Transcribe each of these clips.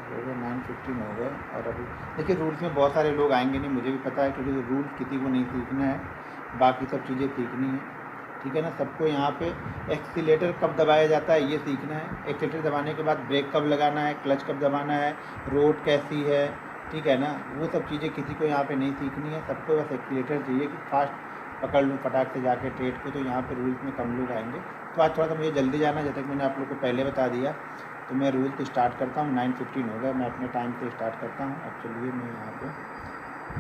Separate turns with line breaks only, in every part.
हो गए 9:15 हो गए। और अभी देखिए रूल्स में बहुत सारे लोग आएंगे नहीं, मुझे भी पता है, क्योंकि रूल्स किसी को नहीं सीखना है, बाकी सब चीज़ें सीखनी है, ठीक है ना। सबको यहाँ पे एक्सीलेटर कब दबाया जाता है ये सीखना है, एक्सीलेटर दबाने के बाद ब्रेक कब लगाना है, क्लच कब दबाना है, रोड कैसी है, ठीक है ना। वो सब चीज़ें किसी को यहाँ पे नहीं सीखनी है, सबको बस एक्सीलेटर चाहिए कि फास्ट पकड़ लूँ फटाक से जाके ट्रेड को। तो यहाँ पे रूल्स में कम लोग आएंगे, तो आज थोड़ा सा मुझे जल्दी जाना, जैसे कि मैंने आप लोग को पहले बता दिया। तो मैं रूल्स स्टार्ट करता हूँ, 9:15 हो गया, मैं अपने टाइम से स्टार्ट करता हूँ। अब चलिए मैं यहाँ पे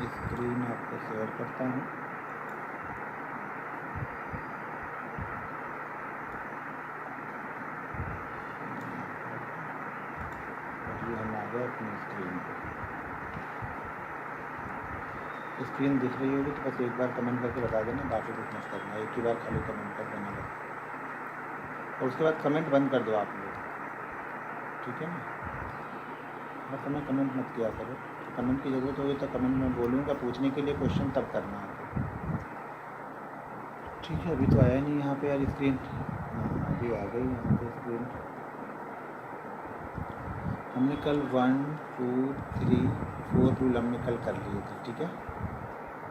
स्क्रीन आपको शेयर करता हूँ। ये हम आ गए अपनी स्क्रीन पे। स्क्रीन दिख रही होगी तो बस एक बार कमेंट करके बता देना, बाकी कुछ मत करना, एक ही बार खाली कमेंट कर देना बस, और उसके बाद कमेंट बंद कर दो आप लोग, ठीक है ना। बस हमें कमेंट मत किया करो, तो कमेंट की ज़रूरत होगी तो कमेंट में बोलूँगा, पूछने के लिए क्वेश्चन तब करना है, ठीक है। अभी तो आया नहीं यहाँ पे यार स्क्रीन, हाँ अभी आ गई यहाँ पे स्क्रीन। हमने कल 1 2 3 4 रूल हमने कल कर लिए थे, ठीक है।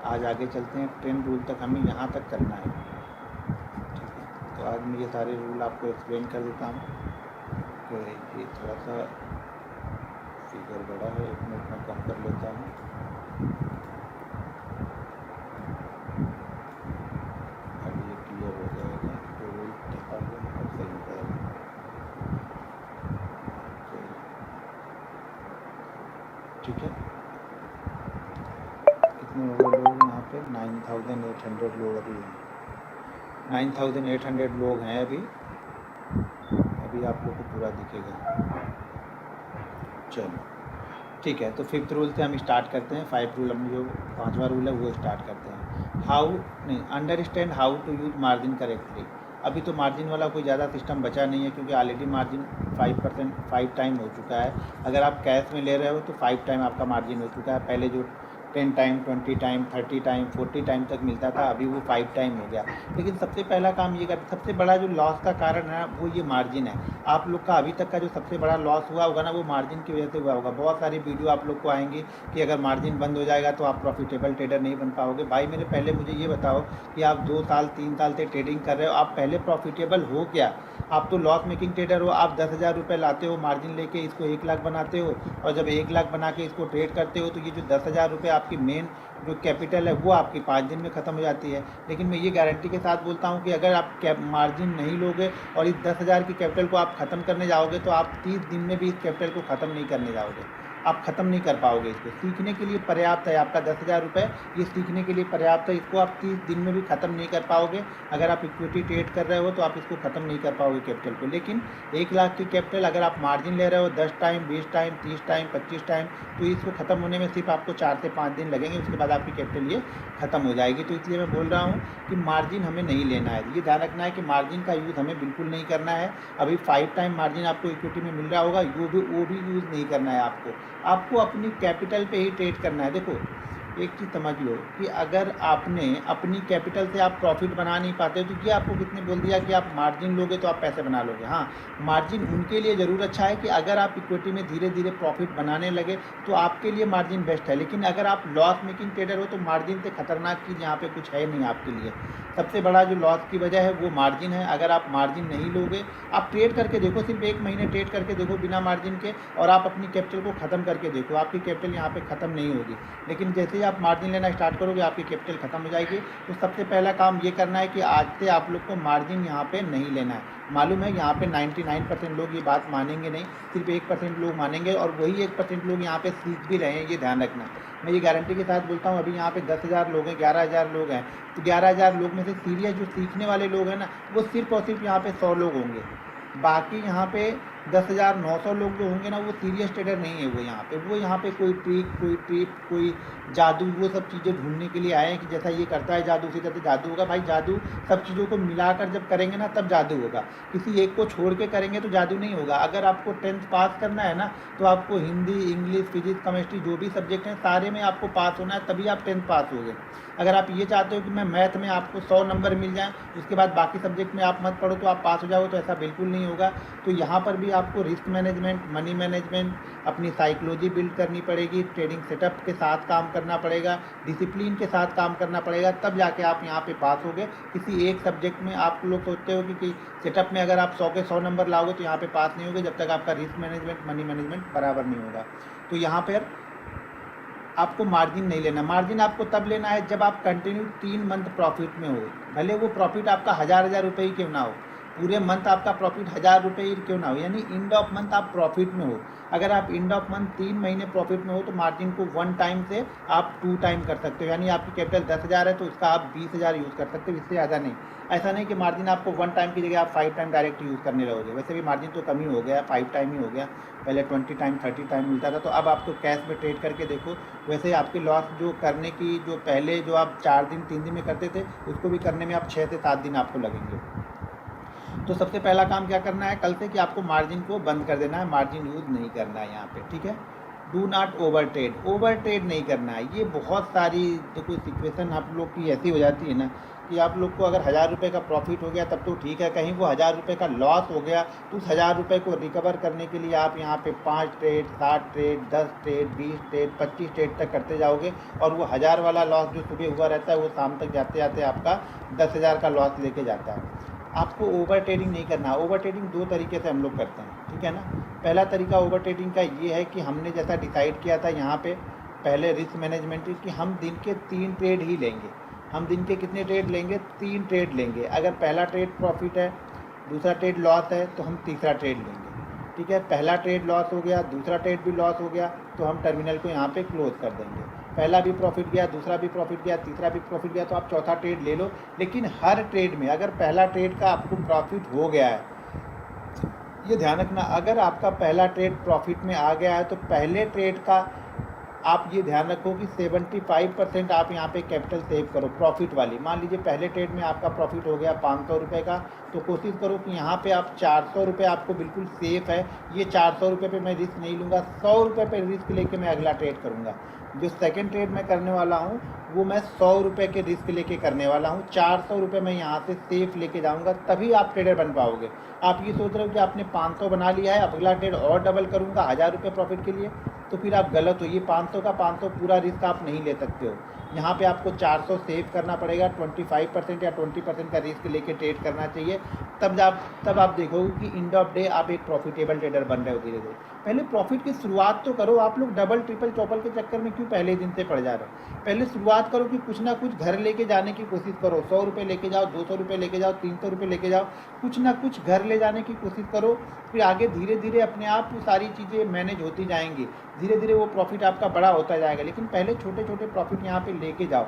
आज आगे चलते हैं, 10 रूल तक हमें यहाँ तक करना है, ठीक है। तो आज मैं ये सारे रूल आपको एक्सप्लेन कर देता हूँ। तो ये थोड़ा सा फिगर बड़ा है, 1 मिनट में कम कर लेता हूँ। अब ये क्लियर हो जाएगा, तो रूल दिखा दो और सही हो जाएगा। ठीक है, कितने हो गए लोग यहाँ पे? 9,800 लोग अभी हैं, 9,800 लोग हैं अभी आप लोग को पूरा दिखेगा। चलो ठीक है, तो 5th रूल से हम स्टार्ट करते हैं। 5 रूल हम जो 5वां रूल है वो स्टार्ट करते हैं। Understand how to use margin correctly. अभी तो मार्जिन वाला कोई ज़्यादा सिस्टम बचा नहीं है, क्योंकि ऑलरेडी मार्जिन 5 टाइम हो चुका है। अगर आप कैश में ले रहे हो तो 5 टाइम आपका मार्जिन हो चुका है। पहले जो 10 टाइम 20 टाइम 30 टाइम 40 टाइम तक मिलता था, अभी वो 5 टाइम हो गया। लेकिन सबसे पहला काम ये कर, सबसे बड़ा जो लॉस का कारण है वो ये मार्जिन है। आप लोग का अभी तक का जो सबसे बड़ा लॉस हुआ होगा ना, वो मार्जिन की वजह से हुआ होगा। बहुत सारी वीडियो आप लोग को आएंगी कि अगर मार्जिन बंद हो जाएगा तो आप प्रॉफिटेबल ट्रेडर नहीं बन पाओगे। भाई मेरे पहले मुझे ये बताओ कि आप 2 साल 3 साल से ट्रेडिंग कर रहे हो, आप पहले प्रॉफिटेबल हो क्या? आप तो लॉस मेकिंग ट्रेडर हो। आप 10,000 रुपये लाते हो मार्जिन लेके, इसको 1 लाख बनाते हो, और जब 1 लाख बना के इसको ट्रेड करते हो तो ये जो 10,000 रुपये आपकी मेन जो कैपिटल है वो आपकी 5 दिन में ख़त्म हो जाती है। लेकिन मैं ये गारंटी के साथ बोलता हूँ कि अगर आप मार्जिन नहीं लोगे और इस 10,000 की कैपिटल को आप ख़त्म करने जाओगे तो आप 30 दिन में भी इस कैपिटल को ख़त्म नहीं करने जाओगे, आप ख़त्म नहीं कर पाओगे। इसको सीखने के लिए पर्याप्त है, आपका 10,000 रुपये ये सीखने के लिए पर्याप्त है। इसको आप 30 दिन में भी ख़त्म नहीं कर पाओगे। अगर आप इक्विटी ट्रेड कर रहे हो तो आप इसको ख़त्म नहीं कर पाओगे कैपिटल को। लेकिन 1 लाख की कैपिटल अगर आप मार्जिन ले रहे हो 10 टाइम 20 टाइम 30 टाइम 25 टाइम, तो इसको ख़त्म होने में सिर्फ आपको 4 से 5 दिन लगेंगे, उसके बाद आपकी कैपिटल ये ख़त्म हो जाएगी। तो इसलिए मैं बोल रहा हूँ कि मार्जिन हमें नहीं लेना है। ये ध्यान रखना है कि मार्जिन का यूज़ हमें बिल्कुल नहीं करना है। अभी 5 टाइम मार्जिन आपको इक्विटी में मिल रहा होगा, वो भी यूज़ नहीं करना है आपको अपनी कैपिटल पे ही ट्रेड करना है। देखो एक चीज़ समझ लो कि अगर आपने अपनी कैपिटल से आप प्रॉफिट बना नहीं पाते तो ये आपको किसने बोल दिया कि आप मार्जिन लोगे तो आप पैसे बना लोगे? हाँ, मार्जिन उनके लिए ज़रूर अच्छा है कि अगर आप इक्विटी में धीरे धीरे प्रॉफिट बनाने लगे तो आपके लिए मार्जिन बेस्ट है। लेकिन अगर आप लॉस मेकिंग ट्रेडर हो तो मार्जिन से खतरनाक चीज़ यहाँ पे कुछ है नहीं आपके लिए। सबसे बड़ा जो लॉस की वजह है वो मार्जिन है। अगर आप मार्जिन नहीं लोगे, आप ट्रेड करके देखो, सिर्फ 1 महीने ट्रेड करके देखो बिना मार्जिन के, और आप अपनी कैपिटल को ख़त्म करके देखो, आपकी कैपिटल यहाँ पे ख़त्म नहीं होगी। लेकिन जैसे ही आप मार्जिन लेना स्टार्ट करोगे आपकी कैपिटल ख़त्म हो जाएगी। तो सबसे पहला काम ये करना है कि आज से आप लोग को मार्जिन यहाँ पे नहीं लेना है। मालूम है यहाँ पे 99% लोग ये बात मानेंगे नहीं, सिर्फ 1% लोग मानेंगे, और वही 1% लोग यहाँ पे सीख भी रहे हैं, ये ध्यान रखना। मैं ये गारंटी के साथ बोलता हूँ, अभी यहाँ पे 10,000 लोग हैं, 11,000 लोग हैं, तो 11,000 लोग में से सीरियस जो सीखने वाले लोग हैं ना, वो सिर्फ और सिर्फ यहाँ पे 100 लोग होंगे। बाकी यहाँ पे 10,900 लोग जो होंगे ना, वो सीरियस ट्रेडर नहीं है। वो यहाँ पे कोई ट्रिक कोई जादू, वो सब चीज़ें ढूंढने के लिए आए हैं कि जैसा ये करता है जादू उसी तरह से जादू होगा। भाई जादू सब चीज़ों को मिलाकर जब करेंगे ना तब जादू होगा, किसी एक को छोड़ के करेंगे तो जादू नहीं होगा। अगर आपको 10th पास करना है ना, तो आपको हिंदी इंग्लिश फिजिक्स केमिस्ट्री जो भी सब्जेक्ट हैं सारे में आपको पास होना है, तभी आप 10th पास होगे। अगर आप ये चाहते हो कि मैं मैथ में आपको 100 नंबर मिल जाएँ, उसके बाद बाकी सब्जेक्ट में आप मत पढ़ो तो आप पास हो जाओ, तो ऐसा बिल्कुल नहीं होगा। तो यहाँ पर भी आपको रिस्क मैनेजमेंट, मनी मैनेजमेंट, अपनी साइकोलॉजी बिल्ड करनी पड़ेगी, ट्रेडिंग सेटअप के साथ काम करना पड़ेगा, डिसिप्लिन के साथ काम करना पड़ेगा, तब जाके आप यहाँ पे पास होगे। किसी एक सब्जेक्ट में आप लोग सोचते हो कि सेटअप में अगर आप 100 के 100 नंबर लाओगे तो यहाँ पे पास नहीं होगे जब तक आपका रिस्क मैनेजमेंट, मनी मैनेजमेंट बराबर नहीं होगा। तो यहाँ पर आपको मार्जिन नहीं लेना। मार्जिन आपको तब लेना है जब आप कंटिन्यू 3 मंथ प्रॉफिट में हो, भले वो प्रॉफिट आपका 1000 रुपये ही क्यों ना हो, पूरे मंथ आपका प्रॉफिट 1000 रुपये ही क्यों ना हो, यानी एंड ऑफ मंथ आप प्रॉफिट में हो। अगर आप एंड ऑफ मंथ 3 महीने प्रॉफिट में हो तो मार्जिन को 1 टाइम से आप 2 टाइम कर सकते हो, यानी आपकी कैपिटल 10,000 है तो उसका आप 20,000 यूज़ कर सकते हो, इससे ज़्यादा नहीं। ऐसा नहीं कि मार्जिन आपको 1 टाइम की जगह आप 5 टाइम डायरेक्ट यूज़ करने लगोगे। वैसे भी मार्जिन तो कम ही हो गया, 5 टाइम ही हो गया, पहले 20 टाइम 30 टाइम मिलता था। तो अब आपको कैश में ट्रेड करके देखो, वैसे आपकी लॉस जो करने की जो पहले जो आप 4 दिन 3 दिन में करते थे उसको भी करने में आप 6 से 7 दिन आपको लगेंगे। तो सबसे पहला काम क्या करना है कल से कि आपको मार्जिन को बंद कर देना है, मार्जिन यूज़ नहीं करना है यहाँ पे, ठीक है। डू नॉट ओवर ट्रेड नहीं करना है। ये बहुत सारी देखो सिचुएशन आप लोग की ऐसी हो जाती है ना कि आप लोग को अगर 1000 रुपये का प्रॉफिट हो गया तब तो ठीक है, कहीं वो 1000 रुपये का लॉस हो गया तो उस 1000 रुपये को रिकवर करने के लिए आप यहाँ पे 5 trade, 7 trade, 10 trade, 20 trade, 25 trade तक करते जाओगे और वो 1000 वाला लॉस जो सुबह हुआ रहता है वो शाम तक जाते जाते आपका 10,000 का लॉस लेके जाता है। आपको ओवर ट्रेडिंग नहीं करना। ओवर ट्रेडिंग 2 तरीके से हम लोग करते हैं, ठीक है ना। पहला तरीका ओवर ट्रेडिंग का ये है कि हमने जैसा डिसाइड किया था यहाँ पे पहले रिस्क मैनेजमेंट की, हम दिन के 3 ट्रेड ही लेंगे। हम दिन के कितने ट्रेड लेंगे? 3 ट्रेड लेंगे। अगर पहला ट्रेड प्रॉफिट है, दूसरा ट्रेड लॉस है तो हम तीसरा ट्रेड लेंगे, ठीक है। पहला ट्रेड लॉस हो गया, दूसरा ट्रेड भी लॉस हो गया तो हम टर्मिनल को यहाँ पे क्लोज कर देंगे। पहला भी प्रॉफिट गया, दूसरा भी प्रॉफिट गया, तीसरा भी प्रॉफिट गया तो आप चौथा ट्रेड ले लो। लेकिन हर ट्रेड में अगर पहला ट्रेड का आपको प्रॉफिट हो गया है, ये ध्यान रखना, अगर आपका पहला ट्रेड प्रॉफिट में आ गया है तो पहले ट्रेड का आप ये ध्यान रखो कि 75% आप यहाँ पे कैपिटल सेव करो प्रॉफिट वाली। मान लीजिए पहले ट्रेड में आपका प्रॉफिट हो गया 500 रुपये का, तो कोशिश करो कि यहाँ पे आप 400 रुपये आपको बिल्कुल सेफ है। ये 400 रुपये पे मैं रिस्क नहीं लूँगा, 100 रुपये पे रिस्क लेके मैं अगला ट्रेड करूँगा। जो सेकंड ट्रेड मैं करने वाला हूँ वो मैं 100 रुपये के रिस्क लेके करने वाला हूँ। 400 रुपये मैं यहाँ से सेफ लेके जाऊँगा, तभी आप ट्रेडर बन पाओगे। आप ये सोच रहे हो कि आपने 500 बना लिया है, अब अगला ट्रेड और डबल करूँगा 1000 रुपये प्रॉफिट के लिए, तो फिर आप गलत हो। ये 500 का 500 पूरा रिस्क आप नहीं ले सकते हो। यहाँ पे आपको 400 सेव करना पड़ेगा, 25% या 20% का रिस्क लेके ट्रेड करना चाहिए। तब आप देखोगे कि एंड ऑफ डे आप एक प्रॉफिटेबल ट्रेडर बन रहे हो धीरे धीरे। पहले प्रॉफिट की शुरुआत तो करो। आप लोग डबल ट्रिपल चौपल के चक्कर में क्यों पहले दिन से पड़ जा रहे हो? पहले शुरुआत करो कि कुछ ना कुछ घर लेके जाने की कोशिश करो। 100 रुपये लेके जाओ, 200 रुपये लेके जाओ, 300 रुपये लेके जाओ, कुछ ना कुछ घर ले जाने की कोशिश करो। फिर आगे धीरे धीरे अपने आप वो सारी चीज़ें मैनेज होती जाएंगी, धीरे धीरे वो प्रॉफिट आपका बड़ा होता जाएगा। लेकिन पहले छोटे छोटे प्रॉफिट यहाँ पे लेके जाओ।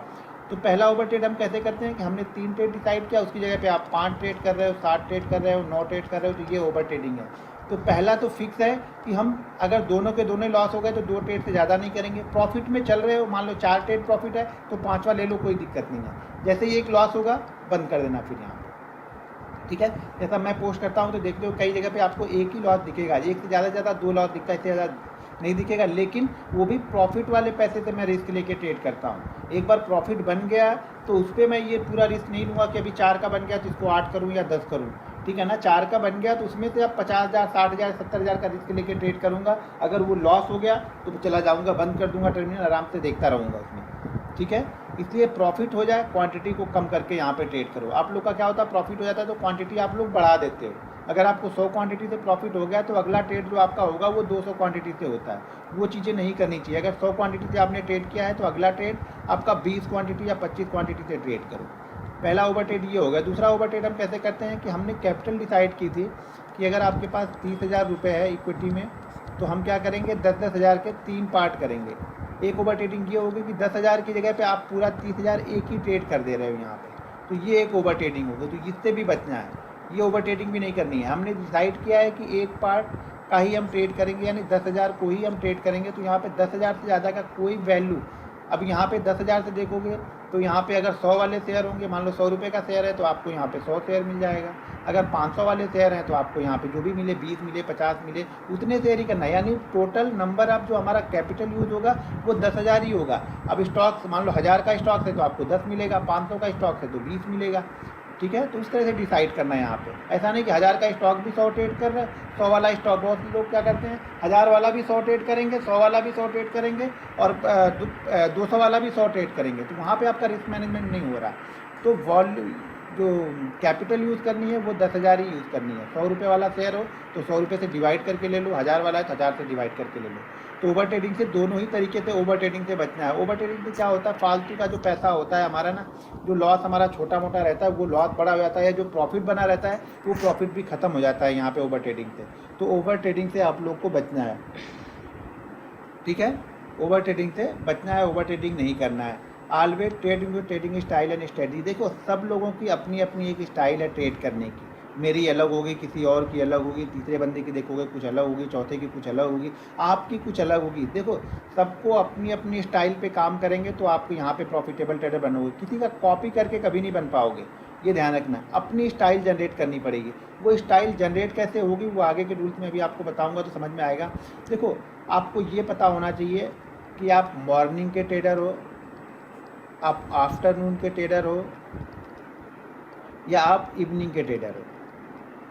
तो पहला ओवर ट्रेड हम कैसे करते हैं कि हमने 3 ट्रेड डिसाइड किया, उसकी जगह पे आप 5 ट्रेड कर रहे हो, 7 ट्रेड कर रहे हो, 9 ट्रेड कर रहे हो, तो ये ओवर ट्रेडिंग है। तो पहला तो फिक्स है कि हम अगर दोनों के दोनों लॉस हो गए तो 2 ट्रेड से ज़्यादा नहीं करेंगे। प्रॉफिट में चल रहे हो, मान लो 4 ट्रेड प्रॉफिट है तो 5वां ले लो, कोई दिक्कत नहीं है। जैसे ही एक लॉस होगा बंद कर देना फिर यहाँ पे, ठीक है। जैसा मैं पोस्ट करता हूँ तो देखते हो कई जगह पे आपको एक ही लॉस दिखेगा, एक से ज़्यादा 2 लॉस दिखता है, इससे ज़्यादा नहीं दिखेगा। लेकिन वो भी प्रॉफिट वाले पैसे से मैं रिस्क लेके ट्रेड करता हूँ। एक बार प्रॉफिट बन गया तो उस पर मैं ये पूरा रिस्क नहीं लूँगा कि अभी 4 का बन गया तो इसको 8 करूँ या 10 करूँ, ठीक है ना। 4 का बन गया तो उसमें से अब 50,000, 60,000, 70,000 का रिस्क लेके ट्रेड करूँगा। अगर वो लॉस हो गया तो चला जाऊँगा, बंद कर दूँगा टर्मिनल, आराम से देखता रहूँगा उसमें, ठीक है। इसलिए प्रॉफिट हो जाए, क्वांटिटी को कम करके यहाँ पे ट्रेड करो। आप लोग का क्या होता है, प्रॉफिट हो जाता है तो क्वांटिटी आप लोग बढ़ा देते हो। अगर आपको 100 क्वांटिटी से प्रॉफिट हो गया तो अगला ट्रेड जो आपका होगा वो 200 क्वांटिटी से होता है। वो चीज़ें नहीं करनी चाहिए। अगर 100 क्वांटिटी से आपने ट्रेड किया है तो अगला ट्रेड आपका 20 क्वांटिटी या 25 क्वांटिटी से ट्रेड करो। पहला ओवर ट्रेड ये होगा। दूसरा ओवर ट्रेड हम कैसे करते हैं कि हमने कैपिटल डिसाइड की थी कि अगर आपके पास 30,000 रुपये है इक्विटी में तो हम क्या करेंगे, 10-10 हज़ार के 3 पार्ट करेंगे। एक ओवर ट्रेडिंग ये होगी कि 10,000 की जगह पे आप पूरा 30,000 एक ही ट्रेड कर दे रहे हो यहाँ पे, तो ये एक ओवर ट्रेडिंग होगी। तो इससे भी बचना है, ये ओवर ट्रेडिंग भी नहीं करनी है। हमने डिसाइड किया है कि एक पार्ट का ही हम ट्रेड करेंगे, यानी 10,000 को ही हम ट्रेड करेंगे। तो यहाँ पे 10,000 से ज़्यादा का कोई वैल्यू, अब यहाँ पे 10,000 से देखोगे तो यहाँ पे अगर 100 वाले शेयर होंगे, मान लो 100 रुपये का शेयर है तो आपको यहाँ पे 100 शेयर मिल जाएगा। अगर 500 वाले शेयर हैं तो आपको यहाँ पे जो भी मिले, 20 मिले, 50 मिले, उतने शेयर ही करना है। यानी टोटल नंबर ऑफ जो हमारा कैपिटल यूज होगा वो 10,000 ही होगा। अब स्टॉक्स मान लो 1000 का स्टॉक है तो आपको 10 मिलेगा, 500 का स्टॉक है तो 20 मिलेगा। ठीक है। तो इस तरह से डिसाइड करना है यहाँ पे। ऐसा नहीं कि 1000 का स्टॉक भी 100 ट्रेड कर रहे हैं, 100 वाला स्टॉक, बहुत लोग क्या करते हैं 1000 वाला भी 100 ट्रेड करेंगे, 100 वाला भी 100 ट्रेड करेंगे और 200 वाला भी 100 ट्रेड करेंगे। तो वहाँ पे आपका रिस्क मैनेजमेंट नहीं हो रहा। तो वॉल्यूम जो कैपिटल यूज़ करनी है वो 10,000 ही यूज़ करनी है। 100 रुपये वाला शेयर हो तो 100 रुपये से डिवाइड करके ले लो, 1000 वाला है तो 1000 से डिवाइड करके ले लो। तो ओवर ट्रेडिंग से दोनों ही तरीके से ओवर ट्रेडिंग से बचना है। ओवर ट्रेडिंग से क्या होता है, फालतू का जो पैसा होता है हमारा ना, जो लॉस हमारा छोटा मोटा रहता है वो लॉस बड़ा हो जाता है, जो प्रॉफिट बना रहता है वो प्रॉफिट भी खत्म हो जाता है यहाँ पे ओवर ट्रेडिंग से। तो ओवर ट्रेडिंग से आप लोग को बचना है, ठीक है। ओवर ट्रेडिंग से बचना है, ओवर ट्रेडिंग नहीं करना है। Always trading style and strategy. देखो सब लोगों की अपनी अपनी एक स्टाइल है ट्रेड करने की। मेरी अलग होगी, किसी और की अलग होगी, तीसरे बंदे की देखोगे कुछ अलग होगी, चौथे की कुछ अलग होगी, आपकी कुछ अलग होगी। देखो सबको अपनी अपनी स्टाइल पे काम करेंगे तो आपको यहाँ पे प्रॉफिटेबल ट्रेडर बनोगे। किसी का कॉपी करके कभी नहीं बन पाओगे, ये ध्यान रखना। अपनी स्टाइल जनरेट करनी पड़ेगी। वो स्टाइल जनरेट कैसे होगी वो आगे के रूल्स में भी आपको बताऊँगा तो समझ में आएगा। देखो आपको ये पता होना चाहिए कि आप मॉर्निंग के ट्रेडर हो, आप आफ्टरनून के ट्रेडर हो या आप इवनिंग के ट्रेडर हो।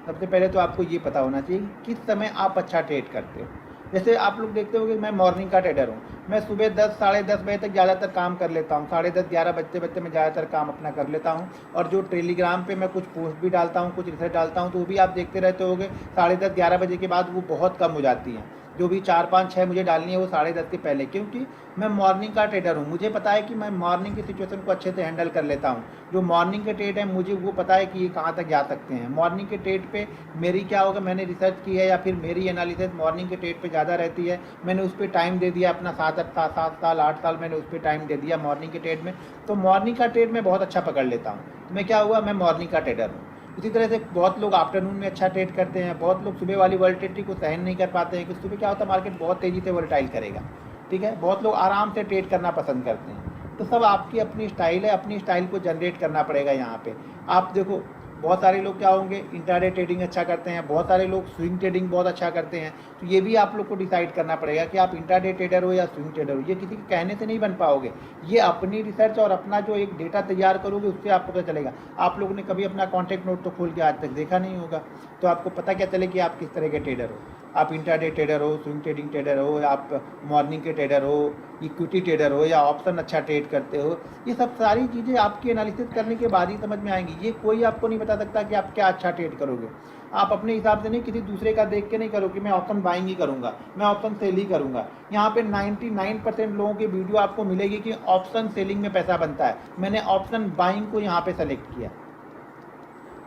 सबसे पहले तो आपको ये पता होना चाहिए किस समय आप अच्छा ट्रेड करते हो। जैसे आप लोग देखते हो कि मैं मॉर्निंग का ट्रेडर हूँ, मैं सुबह 10 साढ़े 10 बजे तक ज़्यादातर काम कर लेता हूँ, 10:30 11 बजते मैं ज़्यादातर काम अपना कर लेता हूँ। और जो टेलीग्राम पे मैं कुछ पोस्ट भी डालता हूँ, कुछ रिसर्च डालता हूँ, तो वो भी आप देखते रहते होगे 10:30 11 बजे के बाद वो बहुत कम हो जाती हैं। जो भी 4 5 6 मुझे डालनी है वो 10:30 के पहले, क्योंकि मैं मॉर्निंग का ट्रेडर हूँ। मुझे पता है कि मैं मॉर्निंग की सिचुएशन को अच्छे से हैंडल कर लेता हूँ। जो मॉर्निंग के ट्रेड है मुझे वो पता है कि ये कहाँ तक जा सकते हैं। मॉर्निंग के ट्रेड पे मेरी क्या होगा, मैंने रिसर्च की है या फिर मेरी एनालिसिस मॉर्निंग के ट्रेड पे ज़्यादा रहती है। मैंने उस पर टाइम दे दिया अपना 7 साल 8 साल मैंने उस पर टाइम दे दिया मॉर्निंग के ट्रेड में। तो मॉर्निंग का ट्रेड मैं बहुत अच्छा पकड़ लेता हूँ। तो मैं क्या हुआ, मैं मॉर्निंग का ट्रेडर हूँ। उसी तरह से बहुत लोग आफ्टरनून में अच्छा ट्रेड करते हैं। बहुत लोग सुबह वाली वॉलेटिलिटी को सहन नहीं कर पाते हैं कि सुबह क्या होता है मार्केट बहुत तेज़ी से वॉलेटाइल करेगा, ठीक है। बहुत लोग आराम से ट्रेड करना पसंद करते हैं। तो सब आपकी अपनी स्टाइल है, अपनी स्टाइल को जनरेट करना पड़ेगा यहाँ पे। आप देखो बहुत सारे लोग क्या होंगे इंट्राडे ट्रेडिंग अच्छा करते हैं, बहुत सारे लोग स्विंग ट्रेडिंग बहुत अच्छा करते हैं। तो ये भी आप लोग को डिसाइड करना पड़ेगा कि आप इंट्राडे ट्रेडर हो या स्विंग ट्रेडर हो। ये किसी के कहने से नहीं बन पाओगे, ये अपनी रिसर्च और अपना जो एक डेटा तैयार करोगे उससे आपको पता चलेगा। आप लोगों ने कभी अपना कॉन्टैक्ट नोट तो खोल के आज तक देखा नहीं होगा, तो आपको पता क्या चले कि आप किस तरह के ट्रेडर हो। आप इंट्राडे ट्रेडर हो, स्विंग ट्रेडिंग ट्रेडर हो, या आप मॉर्निंग के ट्रेडर हो, इक्विटी ट्रेडर हो या ऑप्शन अच्छा ट्रेड करते हो। ये सब सारी चीज़ें आपकी एनालिसिस करने के बाद ही समझ में आएंगी। ये कोई आपको नहीं बता सकता कि आप क्या अच्छा ट्रेड करोगे। आप अपने हिसाब से नहीं, किसी दूसरे का देख के नहीं करो कि मैं ऑप्शन बाइंग ही करूँगा, मैं ऑप्शन सेल ही करूँगा। यहाँ पे 99% लोगों की वीडियो आपको मिलेगी कि ऑप्शन सेलिंग में पैसा बनता है। मैंने ऑप्शन बाइंग को यहाँ पे सेलेक्ट किया,